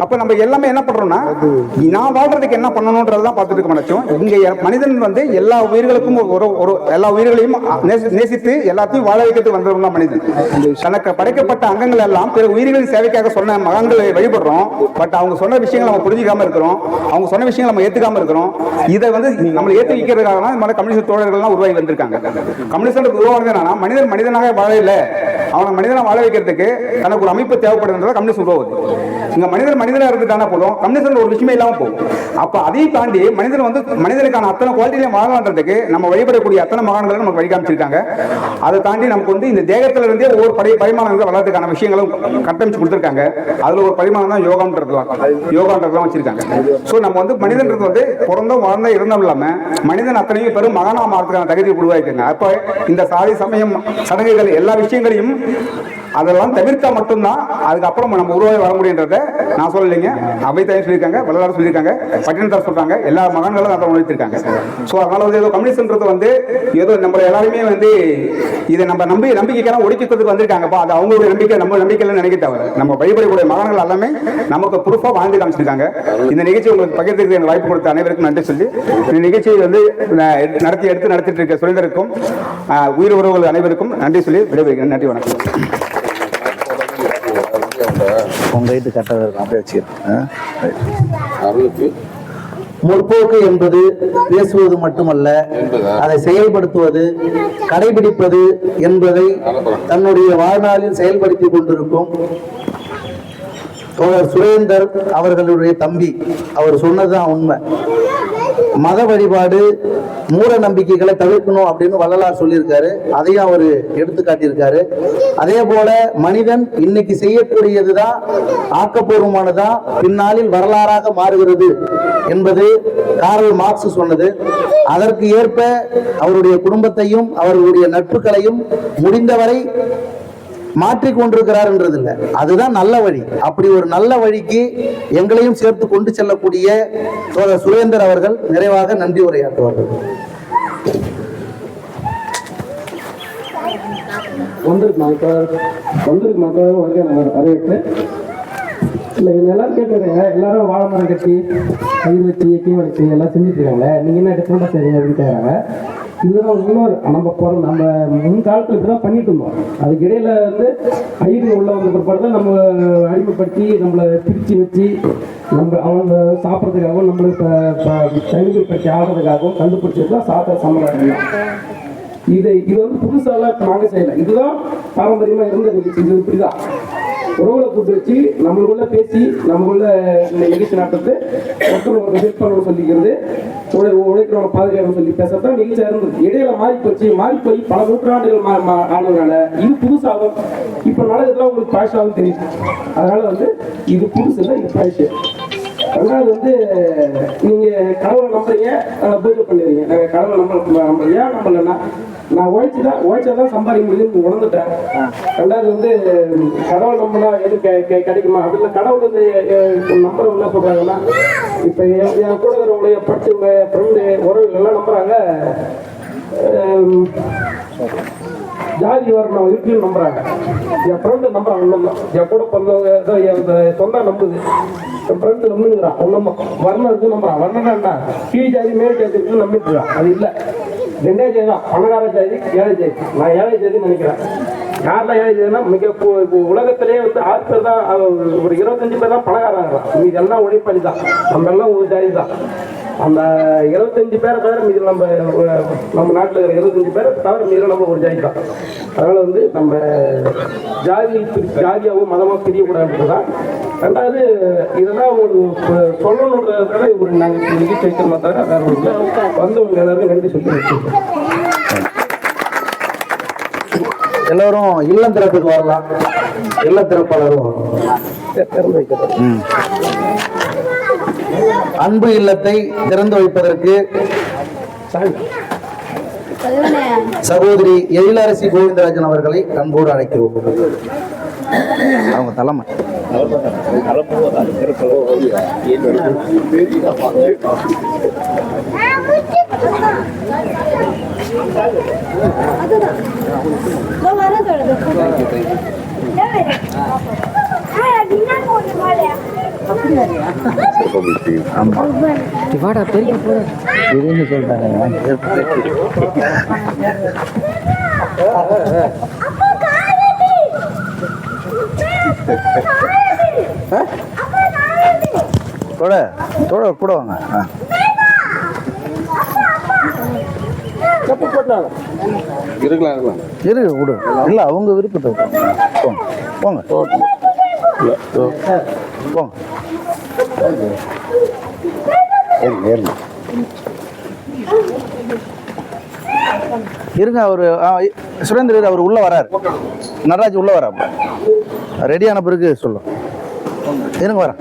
அப்ப நம்ம எல்லாமே என்ன பண்றோம்னா, நான் வாழ்றதுக்கு என்ன பண்ணணும்ன்றதான் பார்த்துட்டு இருக்க மாட்டோம். இங்க மனிதன் வந்து எல்லா உயிர்களுக்கும் எல்லா உயிர்களையும் நேசித்து எல்லாத்தையும் வாழ வைக்கிறது வந்தவங்க தான் மனிதன். தனக்கு படைக்கப்பட்ட அங்கங்கள் எல்லாம் பிற உயிர்களின் சேவைக்காக சொன்ன மகான்களை வழிபடுறோம். பட் அவங்க சொன்ன விஷயங்களை நம்ம புரிஞ்சுக்காம இருக்கிறோம், அவங்க சொன்ன விஷயங்களை நம்ம ஏத்துக்காம இருக்கிறோம். இதை வந்து நம்ம ஏற்றி வைக்கிறதுக்காக தான் கம்யூனிஸ்ட் தோழர்கள்லாம் உருவாகி வந்திருக்காங்க. கம்யூனிஸ்ட் உருவானது என்னன்னா, மனிதன் மனிதனாக வாழல, அவனை மனிதனை வாழ வைக்கிறதுக்கு தனக்கு ஒரு அமைப்பு தேவைப்படுதுன்றத கம்யூனிஸ்ட் உருவாகுது. இங்க மனிதனா இருந்துட்டானா போதும், கம்யூனிஸ்ட் ஒரு விஷயமே இல்லாம போகும். அப்ப அதையும் தாண்டி மனிதன் வந்து மனிதனுக்கான அத்தனை குவாலிட்டியிலையும் வாழலான்றதுக்கு நம்ம வழிபடக்கூடிய அத்தனை மகான்களை நமக்கு வழிகாமிச்சிருக்காங்க. அதை தாண்டி நமக்கு வந்து இந்த தேகத்துல இருந்தே ஒவ்வொரு பரிமாணங்கள் வளர்றதுக்கான விஷயங்களும் கட்டமைச்சு கொடுத்துருக்காங்க. அதுல ஒரு பரிமாணம் தான் யோகான்றதுலாம் வச்சிருக்காங்க. ஸோ நம்ம வந்து மனிதன்றது வந்து பிறந்தும் வாழ்ந்த இருந்தும் இல்லாம மனிதன் அத்தனையும் பெரும் மகானா மாறதுக்கான தகுதியை உருவாக்கிருக்காங்க. அப்ப இந்த சாதி சமயம் சடங்குகள் எல்லா விஷயங்களையும் அதெல்லாம் தவிர்த்தா மட்டும்தான் அதுக்கப்புறம் நம்ம உருவாகி வர முடியுன்றதை நான் சொல்லலைங்க. அவைத்தாயும் சொல்லியிருக்காங்க, வள்ளலார் சொல்லியிருக்காங்க, பட்டினத்தார் சொல்றாங்க, எல்லா மகான்களும் அதை உணர்த்திருக்காங்க. ஸோ அதனால வந்து ஏதோ கம்யூனிஸ்ட்ன்றது வந்து ஏதோ நம்ம எல்லாருமே வந்து இதை நம்ம நம்பிக்கைக்கான ஒடுக்கிறதுக்கு வந்திருக்காங்கப்பா, அது அவங்களுடைய நம்பிக்கை, நம்ம நம்பிக்கையில் நினைக்க தவிர நம்ம வழிபடக்கூடிய மகான்கள் எல்லாமே நமக்கு ப்ரூஃபாக வாழ்ந்து காமிச்சிருக்காங்க. இந்த நிகழ்ச்சி உங்களுக்கு பகிர்ந்துக்கு எனக்கு வாய்ப்பு கொடுத்த அனைவருக்கும் நன்றி சொல்லி, இந்த நிகழ்ச்சியை வந்து நடத்திட்டு இருக்க சுரேந்தருக்கும் உயிர் உறவுகள் அனைவருக்கும் நன்றி சொல்லி விடைபெறுகிறேன். நன்றி, வணக்கம். முற்போக்கு என்பது பேசுவது மட்டுமல்ல, அதை செயல்படுத்துவது, கடைபிடிப்பது என்பதை தன்னுடைய வாழ்நாளில் செயல்படுத்தி கொண்டிருக்கும் தோழர் சுரேந்தர் அவர்களுடைய தம்பி. அவர் சொன்னதுதான் உண்மை. மத வழிபாடு மூட நம்பிக்கைகளை தவிர்க்கணும் அப்படின்னு வள்ளலார் சொல்லியிருக்காரு. அதையும் அவர் எடுத்து காட்டியிருக்காரு. அதே போல மனிதன் இன்னைக்கு செய்யக்கூடியதுதான் ஆக்கப்பூர்வமானதான் பின்னாளில் வரலாறாக மாறுகிறது என்பது கார்ல் மார்க்ஸ் சொன்னது. அதற்கு ஏற்ப அவருடைய குடும்பத்தையும் அவர்களுடைய நட்புகளையும் முடிந்தவரை மாற்றிக்கொண்டிருக்கிறார் என்றதில்லை. அதுதான் நல்ல வழி. அப்படி ஒரு நல்ல வழிக்கு எங்களையும் சேர்த்து கொண்டு செல்லக்கூடிய தோழர் சுரேந்தர் அவர்கள் நிறைவாக நன்றி உரையாற்றுவார்கள். எல்லாரும் கேட்டுருக்காங்க, எல்லாரும் வாழை மரம் கட்டி கயிறு வச்சு எக்கி வச்சு எல்லாம் செஞ்சுட்டு இருக்காங்க, நீங்க என்ன டிஃப்ரெண்டா செய்றீங்க அப்படின்னு கேட்குறாங்க. இதுதான் இன்னொரு நம்ம முன்காலத்தில் இப்படிதான் பண்ணிட்டு இருந்தோம். அதுக்கு இடையில வந்து கயிறு உள்ள வந்த பிற்பாடு தான் நம்ம அடிமைப்படுத்தி நம்மளை பிரித்து வச்சு அவங்க சாப்பிட்றதுக்காகவும் நம்மளுக்கு டைமுக்கு பற்றி ஆடுறதுக்காகவும் கண்டுபிடிச்சது தான் சாப்பிட்ற சம்பிரதாயம். இது வந்து புதுசாலாம் நாங்கள் செய்யலை. இதுதான் பாரம்பரியமாக இருந்த நிகழ்ச்சி. இது இப்படிதான் உறவுகளை கூட்டு வச்சு நம்மளுக்குள்ள பேசி நம்மளுக்குள்ள இந்த நிகழ்ச்சி நாட்டத்தை ஒருத்தர் ஹெல்ப் பண்ணணும்னு சொல்லிக்கிறது, உழைக்கிறவங்க பாதுகாப்பு சொல்லி பேசத்தான் நிகழ்ச்சியாக இருந்தது. இடையில மாறி போய் பல நூற்றாண்டுகள் ஆனதுனால இது புதுசாகும். இப்போ நடக்கிறதுலாம் உங்களுக்கு பழசாகவும் தெரியுது. அதனால வந்து இது புதுசு இல்லை, இது பழசு. அதனால வந்து நீங்க கடவுளை நம்புறீங்க, பூஜை பண்ணுறீங்க. நாங்கள் கடவுளை நம்ம ஏன் நம்பலைன்னா, நான் உழைச்சாதான் சம்பாதிக்க முடியும்னு உணர்ந்துட்டேன். ரெண்டாவது வந்து கடவுள் நம்பினா எது கிடைக்குமா அப்படின்னா, கடவுள் வந்து நம்புறவங்க என்ன சொல்றாங்கன்னா, இப்போ என் கூட இருக்கிறவங்களுடைய படிச்சவங்க ஃப்ரெண்டு உறவுகள் எல்லாம் நம்புறாங்க, ஜாதி வரணும் இருக்குன்னு நம்புறாங்க. என் ஃப்ரெண்டு நம்புறான் ஒன்றும், என் கூட பிறந்தவங்க ஏதோ என் சொந்தம் நம்புது, என் ஃப்ரெண்டு நம்புங்கிறான் ஒன்றும் வர்ணம் இருக்கு நம்புறான். வர்ணம்னா கீழ் ஜாதி மேல் ஜாதி இருக்குன்னு நம்பிட்டு இருக்கான். அது இல்லை, ரெண்டே ஜாதி தான், பணக்கார ஜாதி ஏழை ஜாதி. நான் ஏழை ஜாதின்னு நினைக்கிறேன். யாரெல்லாம் ஏழை ஜாதினா மிக இப்போ உலகத்திலேயே வந்து 6 பேர் தான், ஒரு 25 பேர் தான் பணக்காரங்கிறான். மீது எல்லாம் உழைப்பாளி தான், நம்ம எல்லாம் ஒரு ஜாதி தான். அந்த 25 பேரை தவிர மீது நம்ம நாட்டில் இருக்கிற 25 பேரை தவிர மீது நம்ம ஒரு ஜாதி தான். அதனால வந்து நம்ம ஜாதியாகவும் மதமாக பிரியக்கூடாதுதான். ரெண்டாவது இதெல்லாம் ஒரு சொல்லணுன்றதுனால ஒரு நாங்கள் நிகழ்ச்சி வைக்கிறோமா தவிர வேற வந்தவங்க எல்லாருக்கும் நன்றி சொல்லி வச்சிருக்கோம். எல்லோரும் இல்லம் திறப்புக்கு வரலாம், இல்ல திறப்பாளரும் திறந்து வைக்கிறது. அன்பு இல்லத்தை திறந்து வைப்பதற்கு சகோதரி எழிலரசி கோவிந்தராஜன் அவர்களை அன்போடு அழைக்கிறோம். அவங்க தலைமை கூட வாங்க. இருக்கு விடு, இல்ல அவங்க விருப்பத்தை போங்க போங்க. இருங்க, அவரு சுரேந்திரர் அவர் உள்ள வராரு, நடராஜ் உள்ள வரா, ரெடியான பிறகு சொல்லும். இருங்க வரேன்.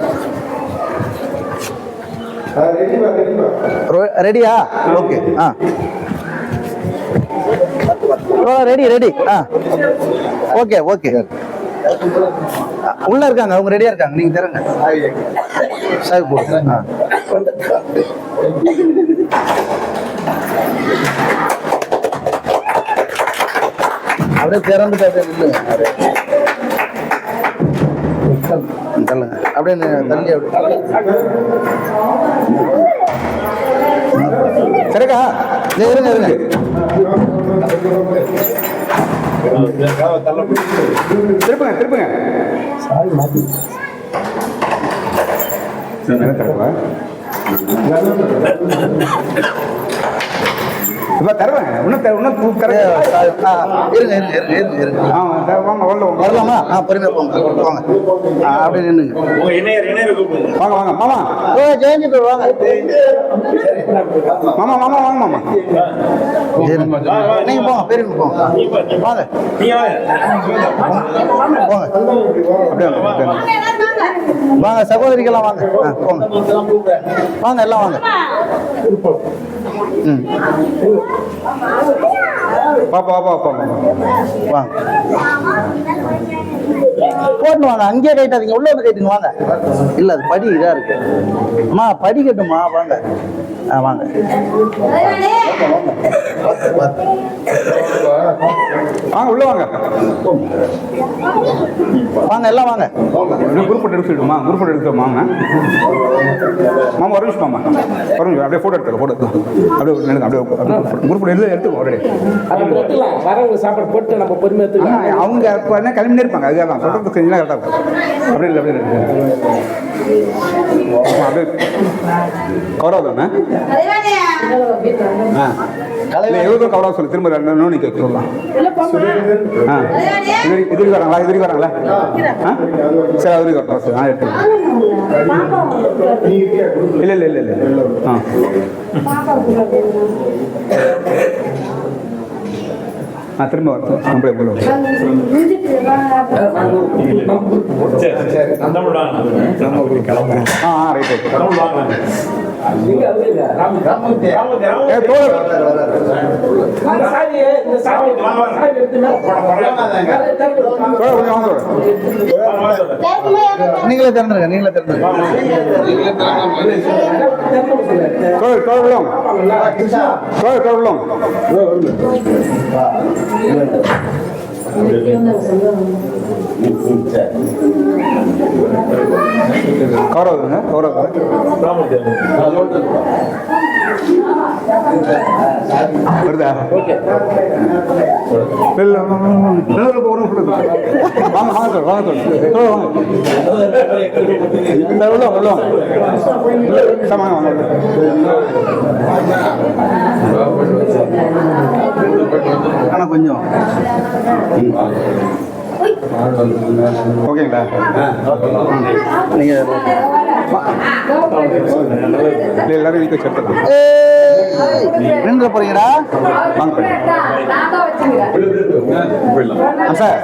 ரெடியா? Okay. Ready ready. Okay okay. உள்ள இருக்காங்க, அவங்க ரெடியா இருக்காங்க, நீங்க தரங்க. சாவி போடுங்க. அப்படியே திறந்துட்டு அப்படியே தள்ளுங்க, அப்படியே தள்ளி அப்படி சரிக்கா. இருங்க இருங்க. திருப்புங்க திருப்புங்க. தருவேன். வரலாமா? பொறுமையா போங்க போங்க. அப்படி நின்னுங்க. வாங்க வாங்க மாமா. ஜெயந்தி வாங்க. மாமா மாமா வாங்க மாமா. நீங்க போங்க, பெரியவங்க போங்க. வாங்க போங்க. வாங்க சகோதரிக்கெல்லாம் வாங்க. போங்க வாங்க, எல்லாம் வாங்க. பாப்பா பாப்பா வாங்க, போட்டு வாங்க. அங்கேயே கைட்டாதீங்க, உள்ள வந்து கைட்டுங்க. வாங்க. இல்ல அது படி இதா இருக்கு அம்மா, படி கட்டுமா. வாங்க வாங்க. வாங்க உள்ள வாங்க. வாங்க எல்லாம் வாங்க. குரூப் போட்டோ எடுத்துடுமா? குரூப் போட்டோ எடுத்துமா? மாமா ஒரு நிமிஷம் மாமா, ஒரு நிமிஷம். அப்படியே போட்டோ எடுத்துக்கலாம், போட்டோ அப்படியே அப்படியே குரூப் போட்டோ எடுத்துக்கோ. வரவங்க சாப்பாடு போட்டு நம்ம பொறுமை எடுத்துக்கலாம். அவங்க இப்போ என்ன கிளம்பினே இருப்பாங்க, அதுக்காக தான் சொல்கிறது செஞ்சா கரெக்டாக இருக்கும். அப்படியே இல்லை அப்படியே அப்படியே கவராக தானே? எவ்வளோ கவராக சொல்லு, திரும்ப ரெண்டு நீ சொல்லலாம். இது வராங்களா? இது வராங்களா? சரி, அது வரலாம். சரி, நான் எடுத்துக்கிறேன். இல்லை இல்லை இல்லை இல்லை. திரும்ப வரேன். நம்மளே போல நீங்களே திறந்துருங்க, நீங்களே திறந்துருங்க. கௌரவங்க கௌரவ வருதா வாங்க வாங்க சார் வாங்க சார் வாங்க ஆனா கொஞ்சம் ஓகேங்களா நீங்க எல்லாரும் வீட்டுக்கு சேர்த்து நின்று போறீங்கடா. வாங்க பண்ணி சார்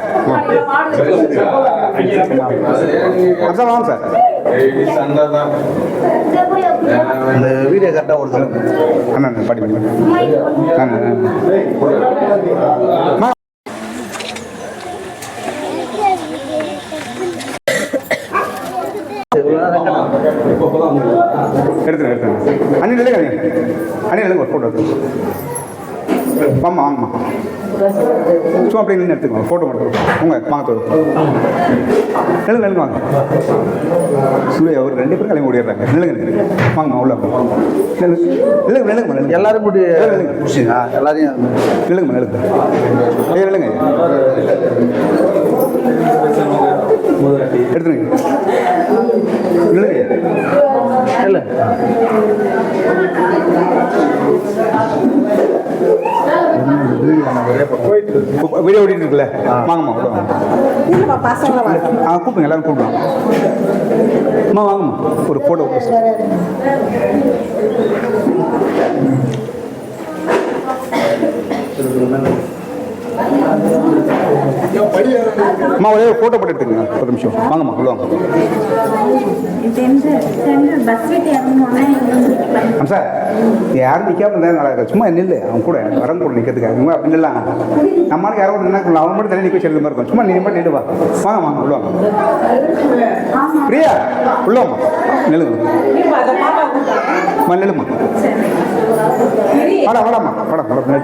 சார் வாங்க சார் இந்த வீடியோ கரெக்டாக ஒரு அண்ணா பாடி பண்ணி எடுத்துங்க அண்ணி இல்லைங்க அண்ணி இல்லைங்க ஒரு ஃபோட்டோ எடுத்து வாம்மா வாங்கம்மா சும்மா அப்படியே நின்று எடுத்துக்கோங்க ஃபோட்டோ மட்டும் வாங்க தோடு நெல்லுங்க வாங்க சூரிய ஒரு 2 பேரும் கிளம்பி ஓடிடுறாங்க நெல்லுங்க வாங்கம்மா உள்ள நெல்லுங்க எல்லாரும் கூட்டி எல்லாரையும் நெல்லுங்க நெல்லுங்க எடுத்துங்க இல்லை வீடியோ ஓடிட்டு இருக்குல்ல வாங்கம்மா கூப்பிடுங்க எல்லாரும் கூப்பிடுவாங்க அம்மா வாங்கம்மா ஒரு ஃபோட்டோ அம்மா ஒரே ஒரு ஃபோட்டோ போட்டு எடுத்துக்கங்க 10 நிமிஷம் வாங்கம்மா உள்ள வாங்க சார் யாரும் நிற்காம இருந்தாலும் நல்லா இருக்கும் சும்மா நில்லு அவன் கூட வரம் கூட நிற்கிறதுக்காக அப்படி நில்லாம் நம்மளுக்கு யாரும் என்ன அவன் மட்டும் தண்ணி நிற்க வச்சிருந்த மாதிரி இருக்கும் சும்மா நீ மட்டும் நில்லுவா வாங்க வாங்க உள்ள வாங்க பிரியா உள்ள வாங்க நில்லுங்க நில்லுமா வாடா வாடாம்மா வாடா வாடா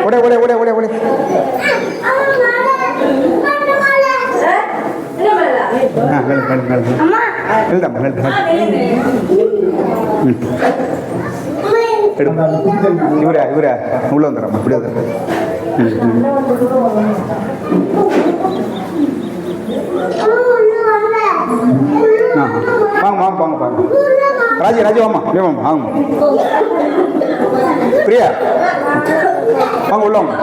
ஓடே ஓடே ஓடே ஓடே ஓடே இவரா இவரா உள்ள வந்துடுறோம் அப்படியே வாங்க வாங்க வாங்க வாங்க ராஜி ராஜி வாமா வாமா வாங்க பிரியா வாங்க உள்ள வாங்க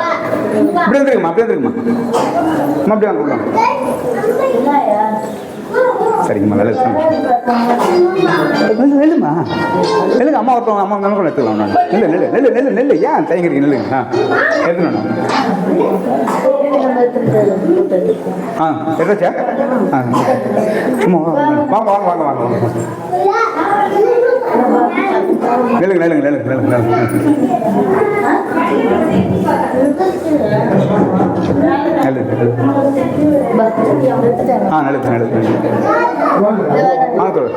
அப்படியே வந்துருக்குமா அப்படியே வந்துருக்குமா அப்படியே வாங்க உள்ள சரிங்கம்மா நல்லது நெல்லுமா நெல்லுங்க அம்மா ஒருத்தவங்க அம்மா நினைக்க எடுத்துக்கலாம் நான் நெல்லு நெல்லு நெல்லு நெல்லு நெல்லு ஏன் தயங்குறீங்க நெல்லுங்க எடுத்துக்கணும் எடுத்தாச்சா சும்மா வாங்க வாங்க வாங்க வாங்க வாங்க நெல்லுங்க நெல்லுங்க நெல்லுங்க நெல்லுங்க நெல்லுங்க நல்லது நல்லது நல்லது வாங்க தோழர்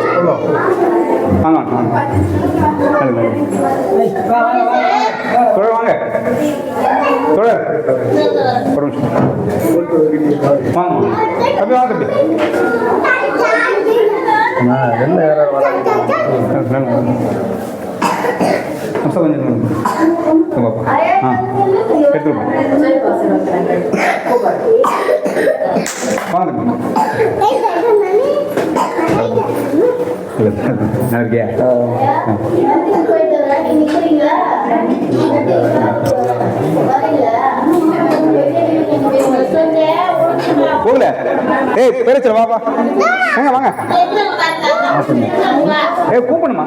வாங்க வாங்க வாங்க நல்லது நல்லது தோழர் வாங்க தோழர் ஒரு நிமிஷம் வாங்க அப்படி வாங்க தம்பி கொஞ்சம் எடுத்துருப்போம் வாங்க இருக்கியா போகல ஏய் பேரச்சல வாப்பா வாங்க வாங்க ஏய் கூப்பிடுமா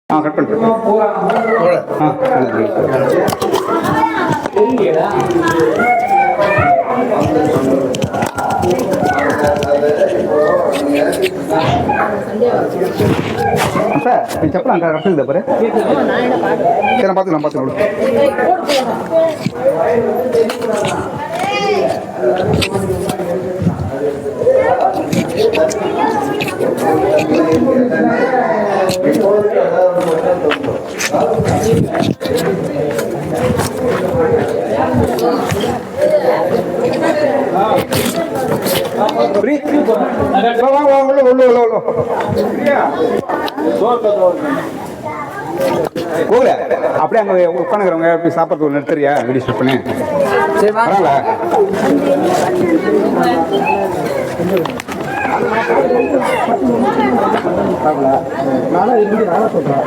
கட் பண்ணுறேன் சார் நீ చెప్పலாம் அங்கே ரசல் பாரு சரி நான் பார்த்துக்கலாம் பார்த்துக்கலாம் போகல அப்படியே அங்க உட்காந்துக்கிறவங்க போய் சாப்பிட்றது நிறுத்துறியா வீடியோ ஷூட் பண்ணி பரவாயில்ல. நானும் சொல்றேன்